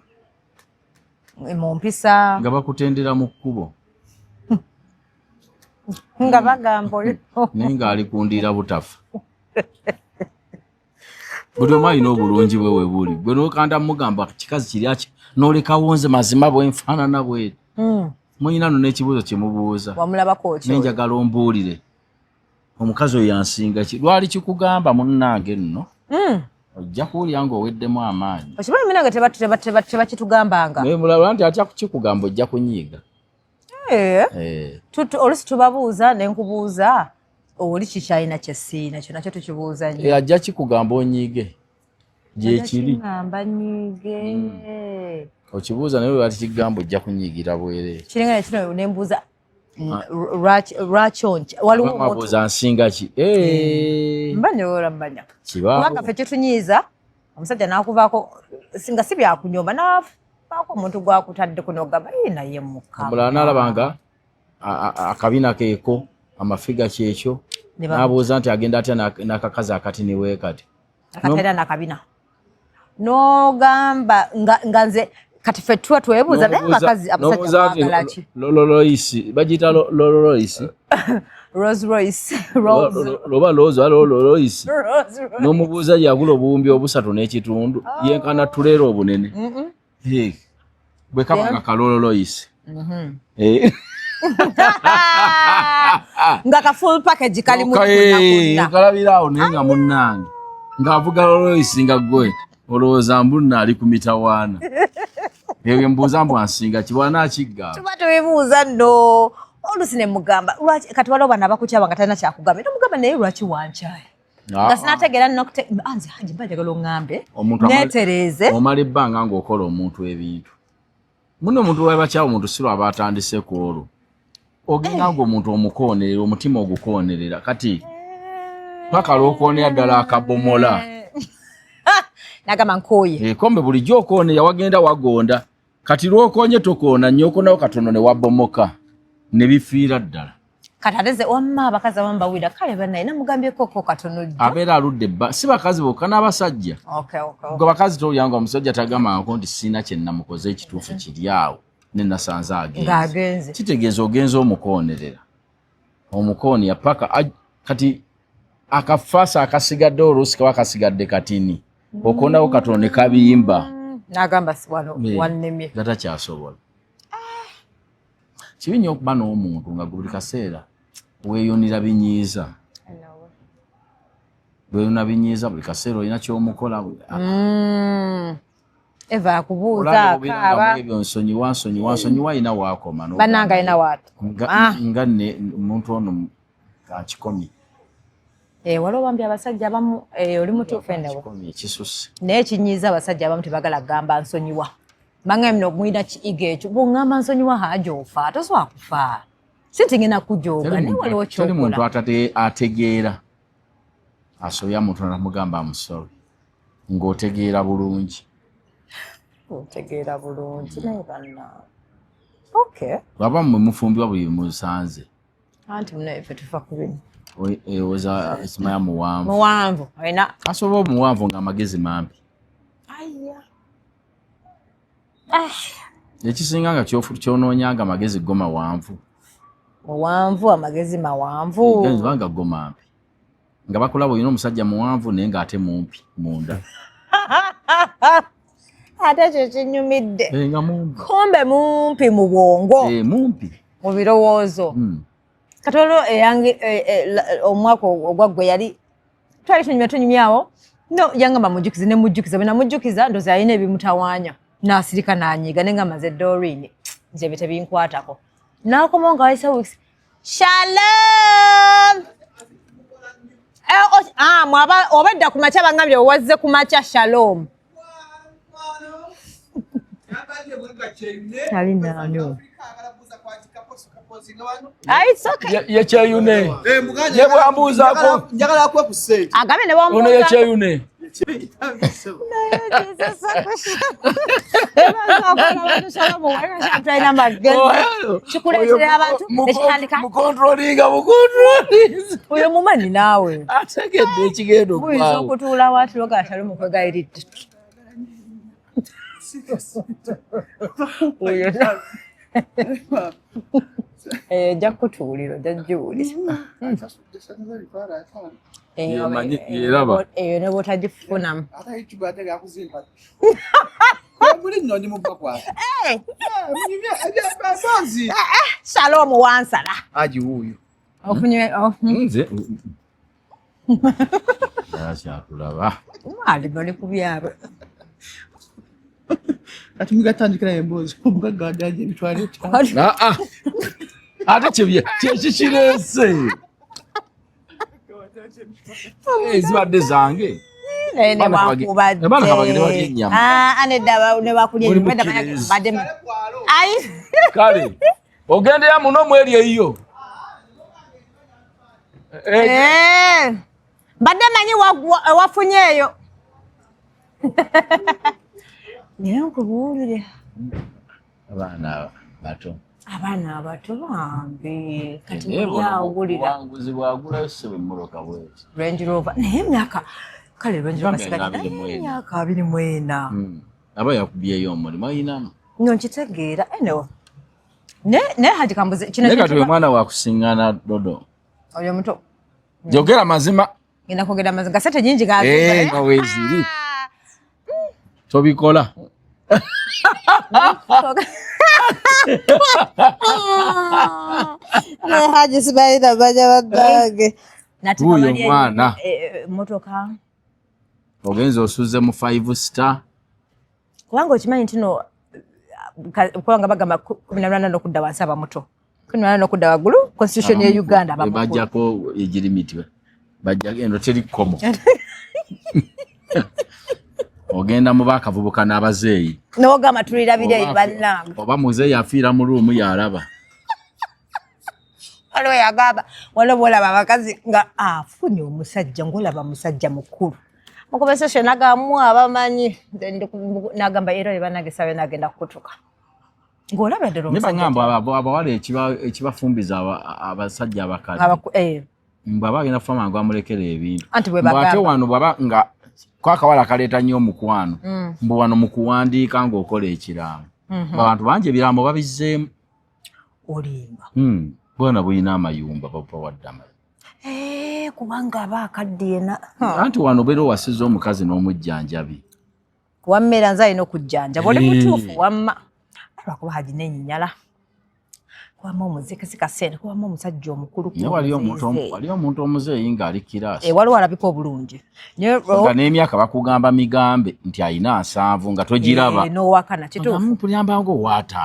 S2: mu mpisa
S1: nga bakutendera mu kkubo
S2: nga bagamba
S1: naye ng'ali kundira butafa buli omu alina obulungi bwe we buli gwe nokanda mugamba kikazi kiryaki n'olekawo nze mazima bwenfaanana bweri muyina no n'ekibuuzo kye mubuuza nenjagala ombuulire omukazi oyo yansinga ki lwali kikugamba munnange nno ojja kuwulira ng'oweddemu amaanyi
S2: okimanyi minange tebakitugambanga
S1: naye mulaba nti atya kukikugamba ojja kunyiiga
S2: olusi tubabuuza nenkubuuza oli kikyalina kyesiina kyo nakyo tukibuuza nnyo
S1: ajja kikugamba onyiige gyekiri okibuuza naye lwati kigamba ojja kunyiigira bwereere
S2: kiringa nekino nembuuza lwaki waliwobuuza
S1: nsinga ki
S2: mbanya kubanga ffe kyetunyiiza omusajja nakuvaako singa si byakunyomba nafaako omuntu gwakutadde kunogamba naye
S1: mukambula nalabanga akabina keeko amafiga kyekyo nabuuza nti agenda atya n'akakazi akati niwe kati
S2: akatera nakabina nogamba nga nze kati ffe tuba twebuuza naye abakazi abasajja baagala ki
S1: lololoisi bagiyita lololoisi
S2: Rolls Royce
S1: loba lololoisi n'omubuuza yagula obuwumbi obusatu n'ekitundu yenkana tuleera obunene bwe kaba nga kalololoisi
S2: nga ka full package kali mu
S1: kalabira awo naye nga munnange ng'avuga lololoisi nga gwe olowooza mbunna ali ku mitawaana ebyo mbuuza mbu ansinga kibwana akigamba
S2: tuba tubibuuza nno olusi ne mugamba lwaki kati waliwo bana abakukyaba nga talina kyakugamba nomugamba naye lwaki wankyaya nga sinategeera nze haji mbajagala oŋŋambe neetereeze
S1: omala ebbanga ng'okola omuntu ebintu muno omuntu wabakyawo omuntu si lwaba atandise ku olwo ogenda ng'omuntu omukoonerera omutima ogukoonerera kati paka lw'okoonera ddala akabomola
S2: nagamba nkooye
S1: kombe bulijjo okoonera wagenda wagonda kati lw'okoonye tokoona nnyo okonawo katono ne wabomoka ne bifiira ddala
S2: kati ateze wamma abakazi abamu bawira kale bannaye namugambyekoko katono jjo
S1: abeera aludde si bakazi bokka n'abasajja gwe bakazi tolyanga omusajja tagambangako nti sirina kye namukoze ekituufu kiri awo ne nasanze agenze kitegeeza ogenza omukoonerera omukoonya paka kati akafaasa akasigadde oluusi kaba kasigadde katini okonawo katono ne kabiyimba
S2: nagamba wannemye
S1: gata kyasobola kibi nnyo okuba n'omuntu nga buli kaseera weeyonera binyiiza weeyona binyiiza buli kaseera olina kyomukola
S2: eva akubuuza akaaba
S1: ebyo nsonyiwa alina waakoma
S2: bannanga alina waatu
S1: nga omuntu ono akikomye
S2: waliwo bambi abasajja abamu oli mutuufu enewo
S1: ekisusse
S2: naye ekinyiiza abasajja abamu tebagala kugamba nsonyiwa manga mino mwina kiiga ekyo bw'oŋŋamba nsonyiwa haajofa tosobola kufa si tingena kujoga naye waliwo
S1: kyoli muntu ategeera asobya muntu namugamba amusolo ng'otegeera bulungi.
S2: Otegeera bulungi naye banna. Okay.
S1: Baba mmwe mufumbirwa buli musanze.
S2: Anti munaye ffe tufa ku bino.
S1: Oza esimaya muwanvu.
S2: Muwanvu. Ayina.
S1: Asobola muwanvu ng'amagezi mampi.
S2: Aya.
S1: Ekisinga nga kyonoonyanga amagezi go mawanvu.
S2: Muwanvu amagezi mawanvu.
S1: Genzi banga go mampi. Nga bakulaba olina omusajja muwanvu naye ng'ate mumpi munda.
S2: Ate kyo kinyumidde.
S1: Nga mumpi.
S2: Kumbe mumpi mu bwongo.
S1: Mumpi.
S2: Mu birowoozo. Katono eyange omwaka ogwaggwe yali twali tunyumyawo no yangamba mujjukize ne mujjukiza bwe namujjukiza ndoza yalina ebimutawaanya n'asirika n'anyiga ne nga maze Doreen nze bye tebinkwatako n'akoma nga wayisa weeks shalom mwaba obedda ku makya bangambye owazze ku makya shalom ali nano it's okay.
S1: Ye cheyune. Ye bwambuzaako.
S4: Njagala kwe ku sente.
S2: Agabe ne bwambuza.
S1: Ono ye cheyune.
S2: Oyo mumanyi naawe.
S1: Ategedde ekigendo kwawo.
S2: Muyinza okutuula waati loga Shalom kwegayiridde. Oyo ojja kutuulira ojja jjuwulira. Eyo ne bw'otagifunamu. Shalom wansala.
S4: Aji wuuyo.
S2: Ofunye
S1: nze kyakulaba.
S2: Ali bali ku byabwe.
S4: Ati mugatandikira emboozi omugagga adaje bitwale
S1: ate kyekikirese ezibadde zange kale ogendera muno mweri eyo
S2: badde manyi wafunyeeyo naye nkubuulire
S1: abaana bato
S2: bambi kati mulyawulira
S1: obuwanguzi bwagulayo ssebo emmoloka bweti
S2: Range Rover naye emyaka kale Range Rover emyaka 24
S1: aba yakubyeyo omulimu ayinamu
S2: no nkitegeera eno ne Haji Kambuze kino
S1: naye kati omwana wakusiŋŋaana Dodo
S2: oyo muto
S1: jogera mazima
S2: ngenda kwogera mazima gasente nyingi
S1: nga weeziri tobikola
S2: Haji sibaida baja badange
S1: uyo mwana
S2: motoka
S1: ogenza osuze mu 5 star
S2: kubanga okimanyi ntino kubanga bagamba 18 n'okudda wansi abamuto 18 n'okudda waggulu constitution ya Uganda
S1: bajjako egirimiti bajja eno teri komo ogenda mu bakavubuka n'abazeeyi
S2: n'ogamba tulirabire bannange
S1: oba muzeeyi afiira mu ruumu y'alaba
S2: waliwo yagamba waliwo olaba abakazi nga afunye omusajja ng'olaba musajja mukulu mu conversation nagamu abamanyi nagamba era bannange sabe nagenda kukutuka ng'olaba ddala omusajja
S1: nebagamba abawala ekibafumbiza abasajja abakadde mbwaba agenda kufa mangu amulekera ebintu ate wano bwaba nga kwakawala kaleeta nnyo omukwano mbu wano mu kuwandiika ng'okola ekiraamo abantu bangi ebiraamo babizzeemu
S2: olimba
S1: bwana bulina amayumba bapawaddama
S2: kubanga aba akadde yena
S1: anti wano obeera owasiza omukazi n'omujjanjabi
S2: wammera nze alina okujjanjaba oli mutuufu wamma lwakuba Haji nenyinyala kubamu omuzikisi kasente kubamu omusajja omukulu
S1: wali omuntu omuzeeyi ng'ali kiraasi
S2: waliwo alabika obulungi
S1: nga n'emyaka bakugamba migambe nti alina 7 nga togiraba
S2: n'owakana kituufu
S1: tulyambanga owa5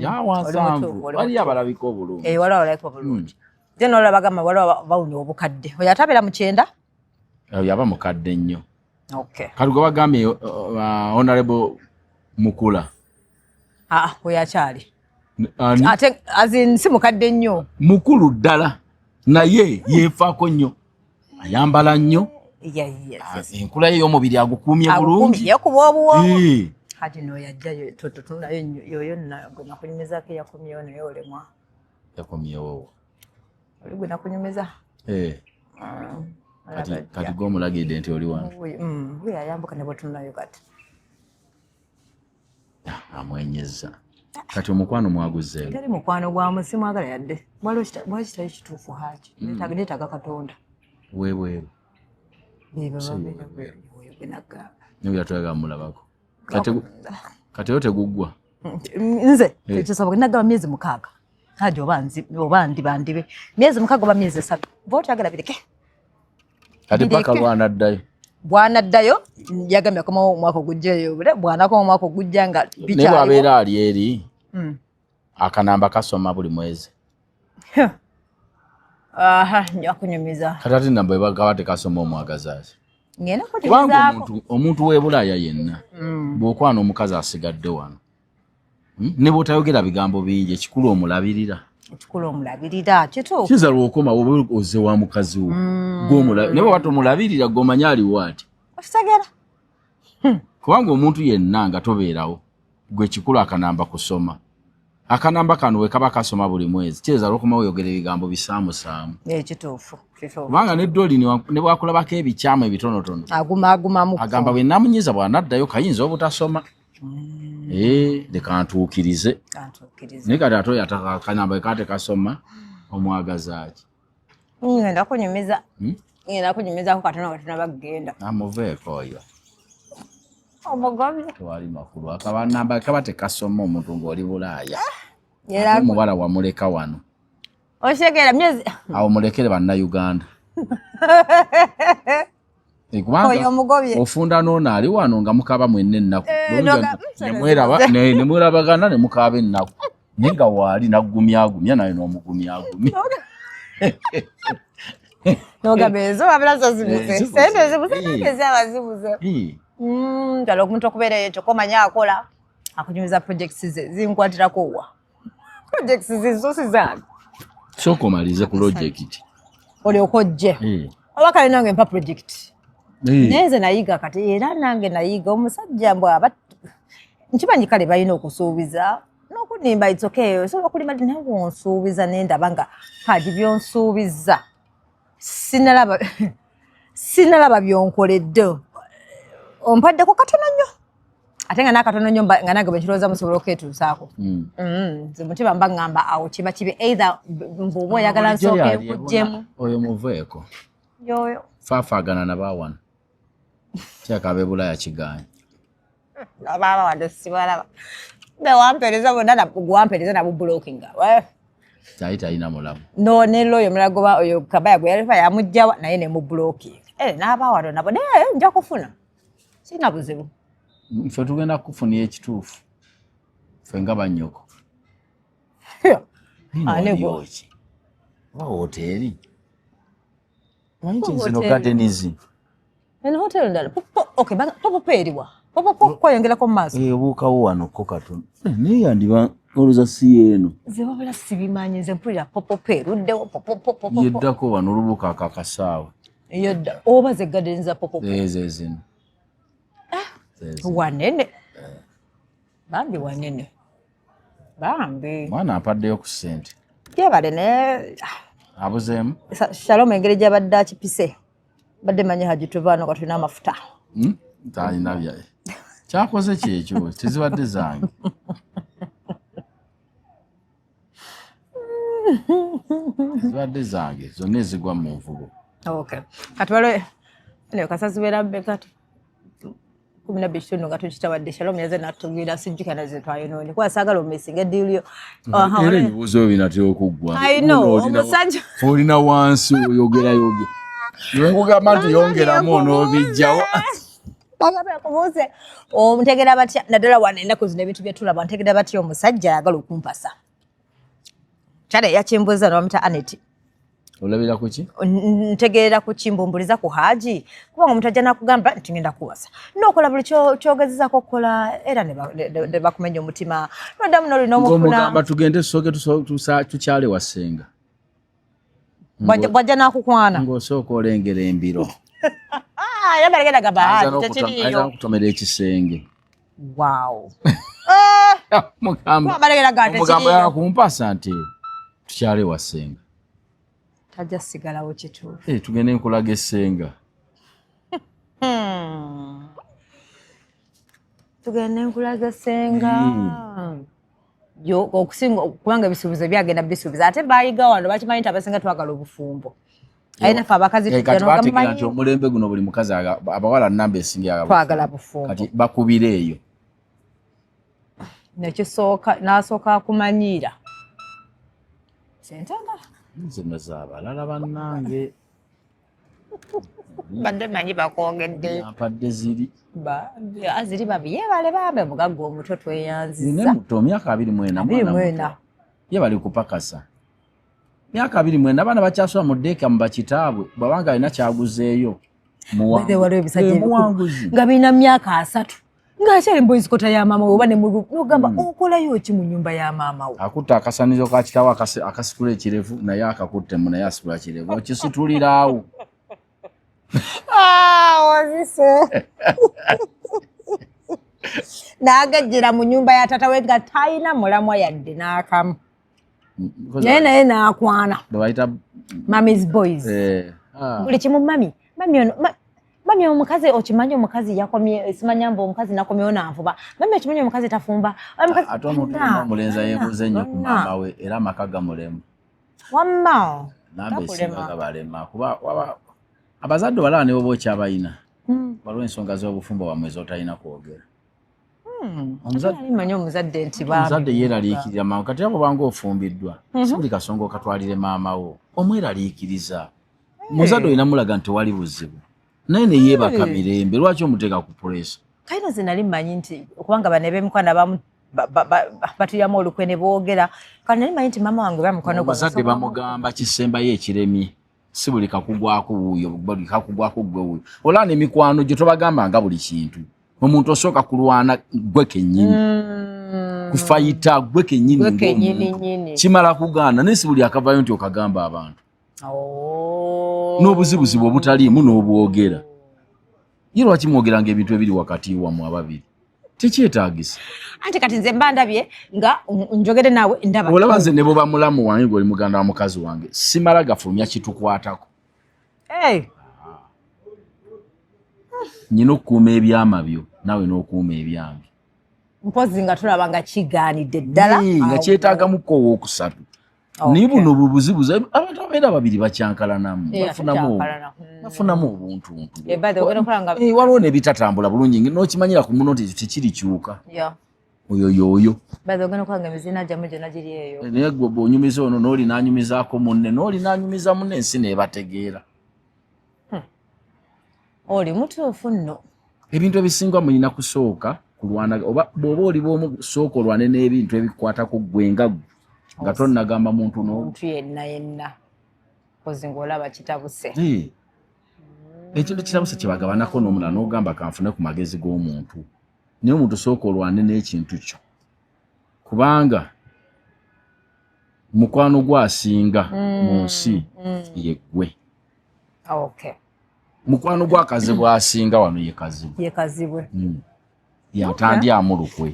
S1: yawa 7 waliyo abalabika obulungi
S2: waliwo abalabika obulungi je n'olaba bagamba waliwo bawunya obukadde oyo ate abeera mu 9
S1: yaba mukadde nnyo kati gwe bagambye honorable Mukula
S2: oyo akyali ate si mukadde nnyo
S1: mukulu ddala naye yeefaako nnyo ayambala nnyo enkula ye y'omubiri agukuumye bulungi
S2: yakuba obuwoomu kati no yajjayo tutunda yoyo nakunyumizaako yakomyewo naye olemwa
S1: yakomyewo
S2: oli gwe nakunyumiza
S1: kati gw'omulagidde nti oli wano
S2: yayambuka ne bwetunayo kati
S1: amwenyeza kati omukwano mwaguzeewo
S2: teri mukwano gwamu simwagala yadde lwaki tali kituufu haki neetaaga Katonda
S1: weebweru niwe yatulaga mulabako kati yo teguggwa
S2: nze tekisoboka nagaba myezi 6 hadi oba ndibe myezi 6 oba myezi 3 bootagala bireke
S1: kati paka
S2: bwanaddayo yagambye akomawo omwaka ogujjayo bwanakoma omwaka ogujja nga
S1: naye bwabeera ali eri akanamba kasoma buli mwezi
S2: njakunyumiza
S1: kati ate namba ebagaba tekasoma omwagazi ati
S2: ngenda
S1: kubanga omuntu w'ebulaaya yenna bw'okwana omukazi asigadde wano ne bw'otayogera bigambo bingi ekikulu omulabirira
S2: kituufu
S1: kiza lw'okoma oba oze wa mukazi wo naye bw'oba tomulabirira g'omanyi aliwo ati
S2: okitegeera
S1: kubanga omuntu yenna nga tobeerawo gwe ekikulu akanamba kusoma akanamba kano we kaba kasoma buli mwezi kireza lw'okoma oyogera ebigambo bisaamusaamu
S2: kituufu
S1: kubanga ne Dolly ne bwakulabako ebikyamu ebitonotono agamba bwe namunyiza bw'anaddayo kayinza obutasoma leka ntuukirize naye kati ate oyataka akanamba ekate kasoma omwagazi aki
S2: ngenda kunyumizako katono bagenda
S1: amuveeko oyo
S2: omugobye
S1: tewali makulu akabanamba kaba tekasoma omuntu ng'oli bulaaya ate omuwala wamuleka wano
S2: oshegera myezi
S1: awo mulekere bannayuganda kubanga ofunda n'ono ali wano nga mukaba mwenna ennaku nemwerabagana ne mukaba ennaku naye nga waali naggumyagumya naye n'omugumyagumya
S2: nogamba ezo babirazo zibuze sente zibuze zaba zibuze tala omuntu okubeera ekyo komanya akola akunyumiza projects ze zinkwatirako wa projects zizo sizana
S1: soko omalize ku project
S2: oli okojje oba kale nange mpa project neze nayiga kati era nange nayiga omusajja mbwa nkimanyi kale balina okusuubiza n'okunimba it's okay osobola okulima naye wonsuubiza nendaba nga haji byonsuubiza sinalaba byonkoledde ompaddeko katono nnyo ate nga nakatono nnyo nga nange bwekirowooza musobola okwetuusaako mutima mba ngamba awo kiba kibi either mbuumu oyagala nsooka ekuggyemu
S1: oyo muveeko
S2: yoyo
S1: faafaagana nabawano kyaka ab'ebulaya kigaanyi
S2: abaaba wano sibalaba bewampereza bonna gwampereza nabo blockinga
S1: tayi talina mulamu
S2: no neloyo mulagoba oyo kabaya gwe yalifa yamujjawa naye ne mu blocking n'abawano nabo naye nja kufuna sina buzibu
S1: ffe tugenda kufunira ekituufu ffe nga bannyoko oba woteeri zino gadenizi
S2: eno hoteli ndala popopo eriwa popopo kweyongerako mu maaso
S1: obuukawo wano ko katono naye yandiba oluza si yeeno
S2: ze wabula sibimanyi nze mpulira popopo eruddewo popopo
S1: yeddako wano olubuuka akakasaawe
S2: yodda oba ze gadeni za popopo
S1: ezino
S2: wanene bambi wanene bambi
S1: mwana apaddeyo ku ssente
S2: yebale ne
S1: abuzeemu
S2: Shalom engeri gy'abadde akipise badde manyi hagituvaano nga tulina amafuta
S1: talina byaye kyakoze kyekyo tezibadde zange zibadde zange zonna ezigwa mu nvubo
S2: kati waliwo kasazibeera bekati 12 nga tukitabadde Shalom yaze natugwira sijjukana ze twayonoonye kuba saagala omesinga eddiiryo
S1: era ebibuuzo binatera okuggwa
S2: omusajja
S1: olina wansi oyogera nkugamba nti yongeramu onoobijjawo
S2: bagabakubuuze omutegera batya naddala wano ennaku zino ebintu byetulaba ntegera batya omusajja ayagala okumpasa kyale yakyembuuza nobamuta Anet
S1: olabira kuki
S2: ntegeerera ku kimbumbuliza ku haji kubanga omuntu ajja nakugamba nti ngenda kuwasa nokola buli kyogezezako okukola era ne bakumenya omutima noddamu nolina omufuna
S1: tugende tusooke tukyale wasenga
S2: bwajja nakukwana
S1: ng'osooka olengera embiro
S2: yabalegera gaba
S1: tetiriyo ayza kutomera ekisenge
S2: wow
S1: mugamba yakumpa sante tukyale wasenga
S2: tajja sigalawo kituufu
S1: tugende nkulaga essenga
S2: tugende nkulaga essenga yo okusinga kubanga ebisuubizo byagenda bisuubiza ate bayiga wano bakimanyi nti abasinga twagala obufumbo ayina fe abakazi
S1: tugategera nti omulembe guno buli mukazi abawala namba esinga
S2: twagala bufumbo
S1: kati bakubira eyo
S2: nekisooka n'asooka akumanyira sentanga
S1: zino z'abalala bannange
S2: badde manyi bakwogedde
S1: ampadde ziri
S2: ziri babi yebale bambe mugagga omutwe tweyanziza
S1: ne muto myaka 24 ye bali kupakasa myaka 24 abaana bakyasula mu ddeeka mu bakitaabwe bwabanga alina kyaguzeeyo muwanguzi
S2: nga birina myaka 3 ng'akyali mboyizikota ya maama we oba ne mugamba okolayo ki mu nnyumba ya maama we
S1: akutta akasanizo ka kitaawo akasitula ekirevu naye akakuttemu naye asitula kirevu okisituliraawo
S2: ozise n'agajjira mu nnyumba ya tata we nga talina mulamwa yadde n'akamu naye n'akwana
S1: bebayita
S2: mammy's boys buli kimu mami omukazi okimanyi omukazi yakomye simanya mbu omukazi nakomyewo nanvuba mami okimanyi omukazi tafumba
S1: ate omulenzi ayebuuza ennyo ku maama we era amaka gamulema
S2: wamma
S1: namba esinga gabalema kuba abazadde balaba ne boba okyabayina waliwo ensonga z'obufumbo bwamwe z'otalina kwogera
S2: omuzadde nti
S1: omuzadde yeeraliikirira maama kati abo banga ofumbiddwa si buli kasonga okatwalire maama wo omweraliikiriza omuzadde olina mulaga nti wali buzibu naye ne yeebaka mirembe lwaki omuteeka ku puleesa
S2: kayino ze nali mmanyi nti okubanga bano eb'emikwano abamu batuyamu olukwe ne boogera kati nali mmanyi nti maama wange bamukwano
S1: abazadde bamugamba kisembayo ekiremi si buli kakugwako wuuyo buli kakugwako gwe wuuyo olaba n'emikwano gye tobagamba nga buli kintu omuntu osooka kulwana gwe kennyini kufayita gwe kennyini kimala kugaana naye si buli akavayo nti okagamba abantu n'obuzibuzibu obutaliimu n'obwogera ye lwaki mwogeranga ebintu ebiri wakati wammwe ababiri tekyetaagisa
S2: anti kati nze mba ndabye nga njogere naawe ndaba
S1: olaba nze ne boba mulamu wange gwoli muganda wa mukazi wange simala gafulumya kitukwatako nyina okukuuma ebyama byo naawe n'okuuma ebyange
S2: mpozi nga tulaba nga kigaanidde ddala
S1: nga kyetaagamuko owookusatu naye buno bubuzibuzi abantu abaera babiri bakyankalanamu bafunamu obuntuntu waliwo nebitatambula bulungi n'okimanyira ku muno nti tekirikyuka oyo yooyo naye gwe bw'onyumiza ono n'oli n'anyumizaako munne n'oli n'anyumiza munne ensi neebategeera
S2: oli mutuufu nno
S1: ebintu ebisinga mulina kusooka kulwana oba bw'oba oli bw'omu sooka olwane n'ebintu ebikwatako gwe nga gwe nga tonnagamba muntu
S2: n'omuntu yenna kozi ng'olaba kitabuse
S1: ekintu kitabuse kyebagabanako n'omulala n'ogamba kanfune ku magezi g'omuntu naye omuntu sooka olwane n'ekintu kyo kubanga mukwano gwasinga mu nsi ye ggwe mukwano gw'akazi bwasinga wano ye kazibwe yatandyamu lukwe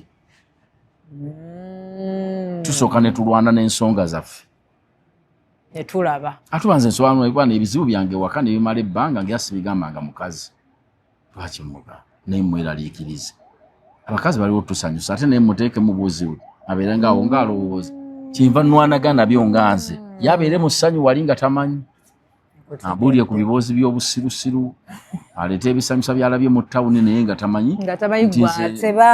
S1: tusooka ne tulwana n'ensonga zaffe
S2: netulaba
S1: atubanze ensobanula bwana ebizibu byange waka ne bimala ebbanga ngyasibigambanga mukazi lwaki muga naye mweraliikirize abakazi baliwo tusanyusa ate naye muteeke mu buzibu abeere ngaawo ngaalowooza kinva nwanagana byo nga nze yabeere mu ssanyu wali nga tamanyi abulire ku biboozi by'obusirusiru aleeta ebisanyusa byalabye mu ttawuni naye nga tamanyi
S2: gwateba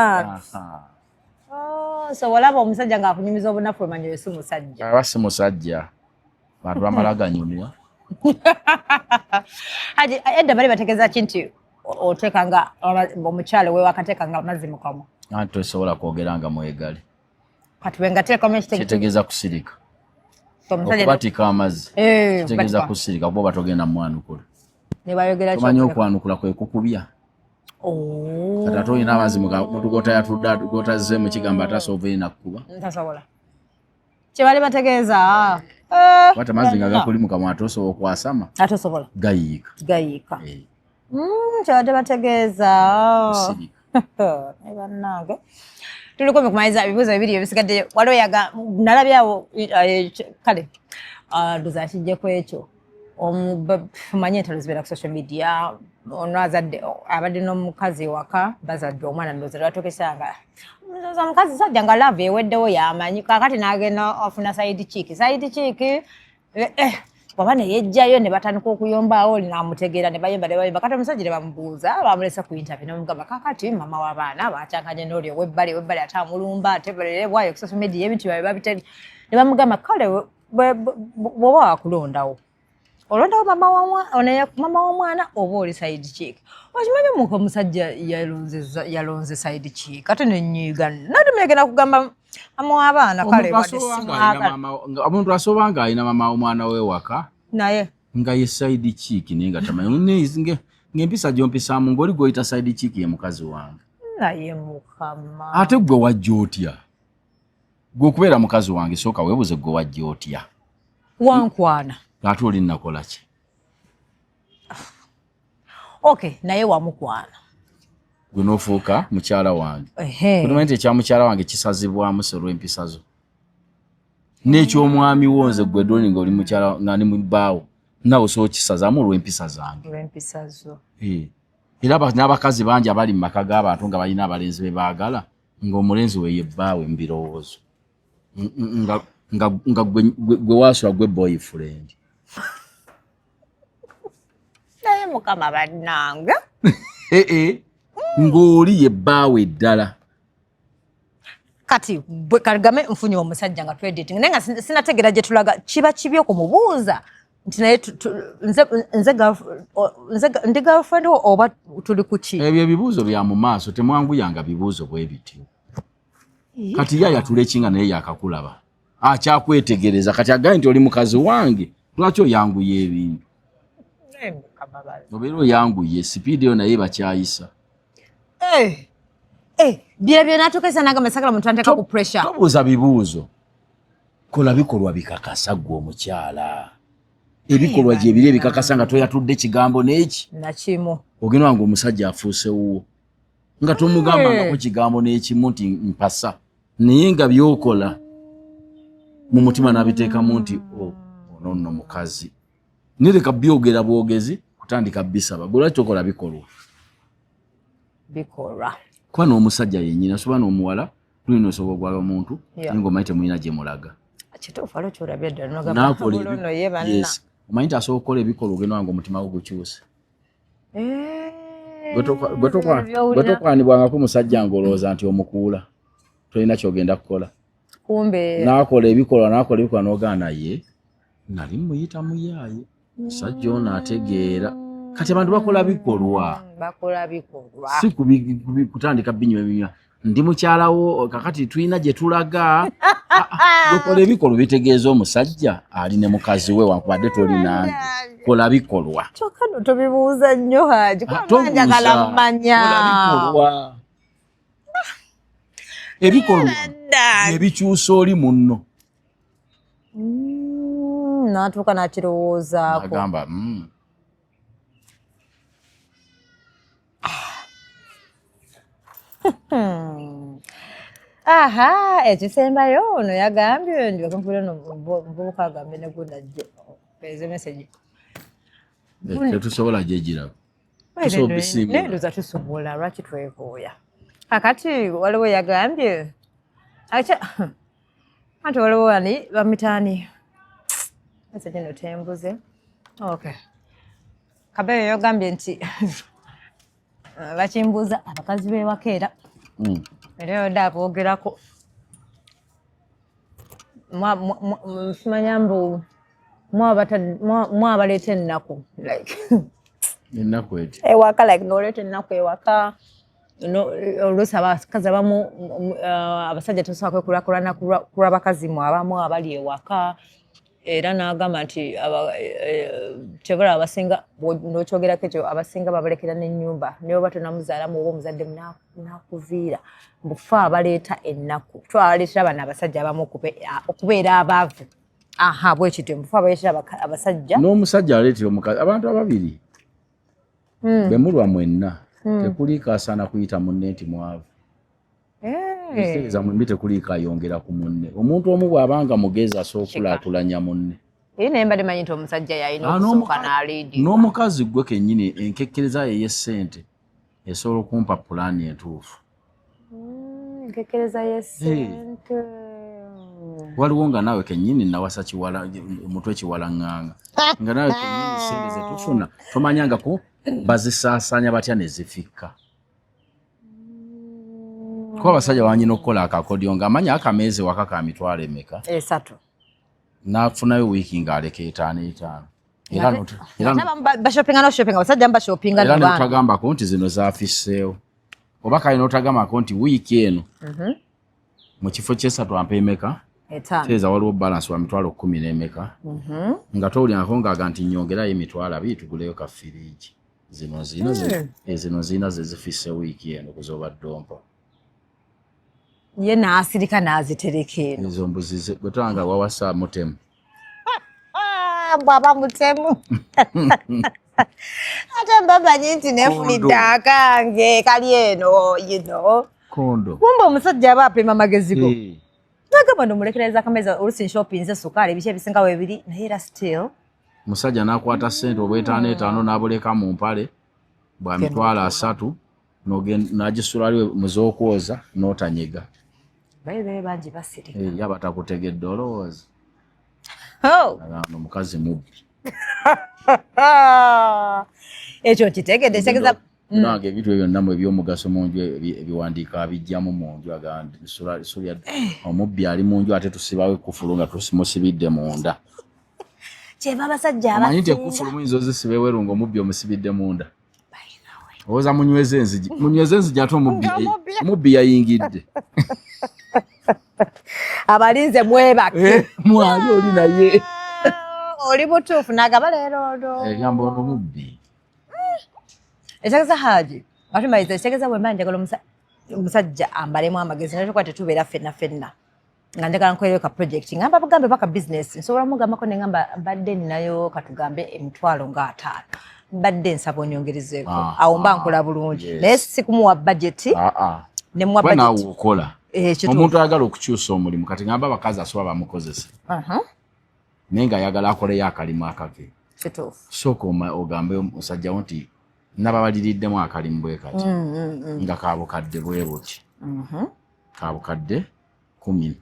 S2: so walaba omusajja ng'akunyumiza obunafu omanyi we si musajja
S1: aba si musajja bantu bamala ganyumya
S2: edda bali bategeeza ki nti oteekanga omukyalo we wakateekanga amazzi mu kamwa
S1: anti tosobola kwogera nga mwegale
S2: kati wengateekamu
S1: kitegeeza kusirika okubatika amazzi kitegeeza kusirika kuba oba togenda mwanukula tomanyi okwanukula kwe kukubya kati ate olina amazzi mutu gotazzeemu kigamba atasobola nakkuba
S2: ntasobola kyebali bategeeza
S1: kwata amazzi nga gakuli mu kamwa ate osobola okwasama
S2: ate osobola
S1: gayiika
S2: Kyabadde bategeeza. Bannange. Tuliko kumaliza ebibuuzo bibiri ebisigadde. Waliwo nalabyawo kale ndoza kijje ku ekyo. Manye entalo zibeera ku social media. Ono azadde abadde n'omukazi waka bazadde omwana ndoza lwatokesanga. Omukazi sajja nga love eweddewo yamanyi kakati n'agenda ofuna side chick. Side chick baba ne yejjayo ne batandika okuyombaawo namutegeera ne bayomba kati omusajja ne bamubuuza bamulesa ku interview ne bamugamba kakati mama w'abaana bakyakanye n'oli webbali ate amulumba ate bwayo ku social media ebintu byawe babiteri ne bamugamba kale bw'oba wakulondawo olondawo mama w'omwana oba oli side chick okimanyi omuka omusajja yalonze side chick ate nenyiiga nati megenda kugamba mama w'abaana kale
S1: omuntu asoba nga alina mama w'omwana we waka
S2: naye
S1: nga ye side chick naye nga tamanyi ng'empisa gy'ompisaamu ng'oli gw'oyita side chick ye mukazi wange
S2: naye mukama
S1: ate gwe wajja otya gwe okubeera mukazi wange sooka weebuze gwe wajja otya
S2: wankwana
S1: ate oli nakola ki
S2: okay naye wamukwana
S1: gwe n'ofuuka mukyala wange kulimanyi nti ekya mukyala wange kisazibwamu se olw'empisa zo n'ekyomwami wonze gwe doni ng'oli mukyala nga ni mubbaawo nawe sookisazaamu olw'empisa zange era n'abakazi bangi abali mu maka g'abantu nga balina abalenzi be baagala ng'omulenzi we ye bbaawe mu birowoozo nga gwe waasula gwe boyfriend
S2: naye mukama bannange
S1: ng'oli ye bbaawe ddala
S2: kati kagame nfunye omusajja nga twediting naye nga sinategeera gye tulaga kiba kibi okumubuuza nti naye ndi girlfriend oba tuli ku ki
S1: ebyo ebibuuzo bya mu maaso temwanguyanga bibuuzo bwe bityo kati ye yatula ekinga naye yakakulaba akyakwetegereza kati agaye nti oli mukazi wange lwaki oyanguye ebintu obeera oyanguye sipiidi yo naye bakyayisa
S2: byebyo natukesa nagamba sagala muntu anteka ku pressure
S1: tobuuza bibuuzo kola bikolwa bikakasa gwe omukyala ebikolwa gye biri ebikakasa nga toyatudde kigambo n'eki
S2: nakimu
S1: ogenda wange omusajja afuuse wuwo nga tomugambangako kigambo n'ekimu nti mpasa naye nga byokola mu mutima n'abiteekamu nti ono nno mukazi nireka byogera bwogezi kutandika bisaba gwe lwaki tokola bikolwa kuba n'omusajja yennyini asoba n'omuwala tulina osobola ogwala omuntu naye ng'omanyi temulina gye mulaga omanyi nti asobola okukola ebikolwa ogenda wange omutima gwe gukyuse gwe tokwanibwangako omusajja ng'olowooza nti omukuula tolina kyogenda kukola n'akola ebikolwa n'ogaana ye nali muyita muyaaye musajja ono ategeera kati abantu bakola bikolwa si kutandika binywa ndi mukyalawo kakati tulina gye tulaga dukola ebikolwa bitegeeza omusajja ali ne mukazi we wankubadde tolinange kola bikolwa
S2: kyokka no tobibuuza nnyo Haji kuba njagala mmanya
S1: ebikolwa ebikyusa oli munno
S2: n'atuuka n'akirowoozaako
S1: agamba
S2: aha ekisembayo ono yagambye ndi bakumpulira omuvubuka agambe ne gunajje peze message
S1: tetusobola gyegiraba
S2: nendoza tusobola lwaki twekooya kakati waliwo yagambye anti waliwo ani bamitaani message eno tembuze okay kabeyo yagambye nti bakimbuuza abakazi b'ewakeera era yodde aboogerako simanya mbu mwabaleeta ennaku
S1: ennaku eti
S2: ewaka like noleeta ennaku ewaka oluusi abakazi abamu abasajja tosobola kwekulakulana kulwa bakazi mu abamu abali ewaka era n'agamba nti kyebala abasinga n'okyogerako ekyo abasinga babalekera n'ennyumba naye oba tonamuzaalamu oba omuzadde nakuviira mbufa abaleeta ennaku twabaleetera bano abasajja abamu okubeera abaavu bwekityo mbufa abaleetera abasajja
S1: n'omusajja aleetera omukazi abantu ababiri bemulwa mwenna tekuliika asaana kuyita munne nti mwavu. Za mwembi tekuliika ayongera ku munne. Omuntu omu bw'abanga mugezi asookulaakulanya munne.
S2: Era naye mbadde manyi nti omusajja yalina okusooka n'aliidi.
S1: N'omukazi gwe kennyini enkekkereza ye y'essente esobola okumpa pulaani entuufu.
S2: Enkekkereza y'essente.
S1: Waliwo nga naawe kennyini nawasa omutwe kiwalaŋŋanga. Nga naawe kennyini ssente ze tufuna tomanyangako bazisaasaanya batya ne zifikka. Kuba abasajja banyina okukola akakodyo ng'amanya akameezi waka ka mitwalo emeka?
S2: 3.
S1: N'afunayo wiiki ng'aleka 5. Era n'otagambako nti zino zaafisseewo. Oba kale n'otagambako nti wiiki eno mu kifo ky'esatu ampa emeka? Teeza waliwo balance wa mitwalo 10 n'emeka? Nga towulirako ng'aga nti nyongerayo emitwalo 2 tuguleyo ka firiigi. Zino zina ze zifisse wiiki eno kuzoba ddompa.
S2: Ye n'asirika n'azitereka eno.
S1: Ezo mbuzi bwe twanga wawasa mutemu.
S2: Bw'aba mutemu. Ate mbamanyi nti nefunidde akange kali eno,
S1: Kondo.
S2: Kumbe omusajja aba apima magezi go. Nagamba ndomulekereza akameeza olusi nshopinze sukaali ebiki ebisinga weebiri naye era still.
S1: Musajja n'akwata ssente obw'etaano n'abuleka mu mpale bwa mitwalo 3 n'agisulaaliwe mu z'okwoza n'otanyega.
S2: Bayibe bangi basirika.
S1: Yaba takutegedde olowooza. Omukazi mubbi.
S2: Ekyo kitegedde kitegeeza
S1: nange ebintu byonna mu ebyomugaso mu nju ebiwandiika abijjamu mu nju omubbi ali mu nju ate tusibawo ekkufulu nga tusimusibidde munda.
S2: Kyeva abasajja
S1: amanyi nti ekkufulu muyinza ozisiba eweru ng'omubbi omusibidde munda. Owooza munyweze enzigi ate omubbi yayingidde.
S2: Abalinze mwebake.
S1: Mwali oli naye.
S2: Oli butuufu n'agaba leero olwo.
S1: Egamba ono mubbi.
S2: Ekitegeeza Haji, atumayiza ekitegeeza bwe mba njagala omusajja ambalemu amagezi naye tetubeera ffenna. Nga njagala nkoleyo ka project ngamba bugambe baka business nsobola mugambako ne ngamba mbadde ninayo katugambe emitwalo nga 5. Mbadde nsaba onyongerezeeko. Awo mba nkola bulungi. Naye si kumuwa budget. Ne muwa budget.
S1: Naawe okola. Omuntu ayagala okukyusa omulimu kati ngamba abakazi asoba bamukozesa. Naye ng'ayagala akoleyo akalimu akake.
S2: Kituufu.
S1: Sooka ogambe omusajjawo nti nababaliiriddemu akalimu bwe kati. Nga kaabukadde bwe buti. Kaabukadde 10.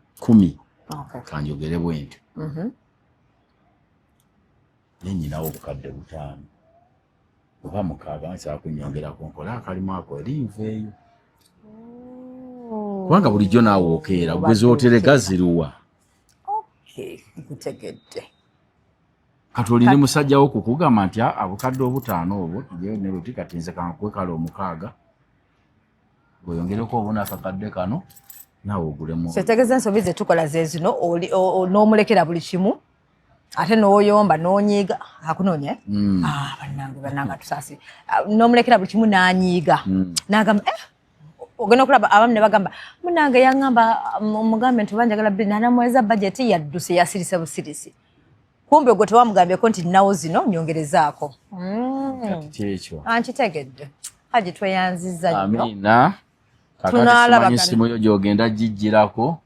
S1: Kanjogere bwe ntyo. Ne nnyinawo obukadde 5. Oba 6 nsobola kunyongerako nkola akalimu ako erinveeyo. Kubanga bulijjo naawe okeera gwe zootereka ziruwa.
S2: Nkutegedde.
S1: Kati olina musajja wo kukugamba nti abukadde 5 obwo tugeyo ne luti kati nze kankwekala 6 bweyongereko obuna akakadde kano naawe ogulemu.
S2: Kitegeeza ensobi ze tukola ze zino n'omulekera buli kimu ate n'oyomba n'onyiiga akunoonya bannange tusaasi n'omulekera buli kimu n'anyiiga n'agamba ogenda okulaba abamu ne bagamba munange yaŋŋamba mugambe nti banjagala bbiri n'anamweza bajeti yadduse yasirise busirisi. Kumbe gwe tewamugambyeko nti nawo zino nyongerezaako.
S1: Kyekyo.
S2: Ankitegedde. Haji tweyanziza nnyo.
S1: Amina. Kakati simanyi simu yo gy'ogenda gijjirako.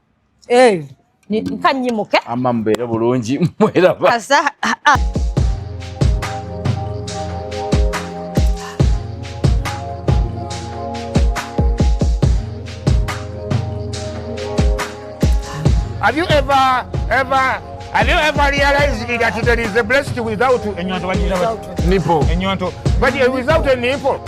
S2: Nkanyimuke.
S1: Amma mubeere bulungi mweraba.
S3: Have you ever realized that there is a breast without a nipple? But without a nipple.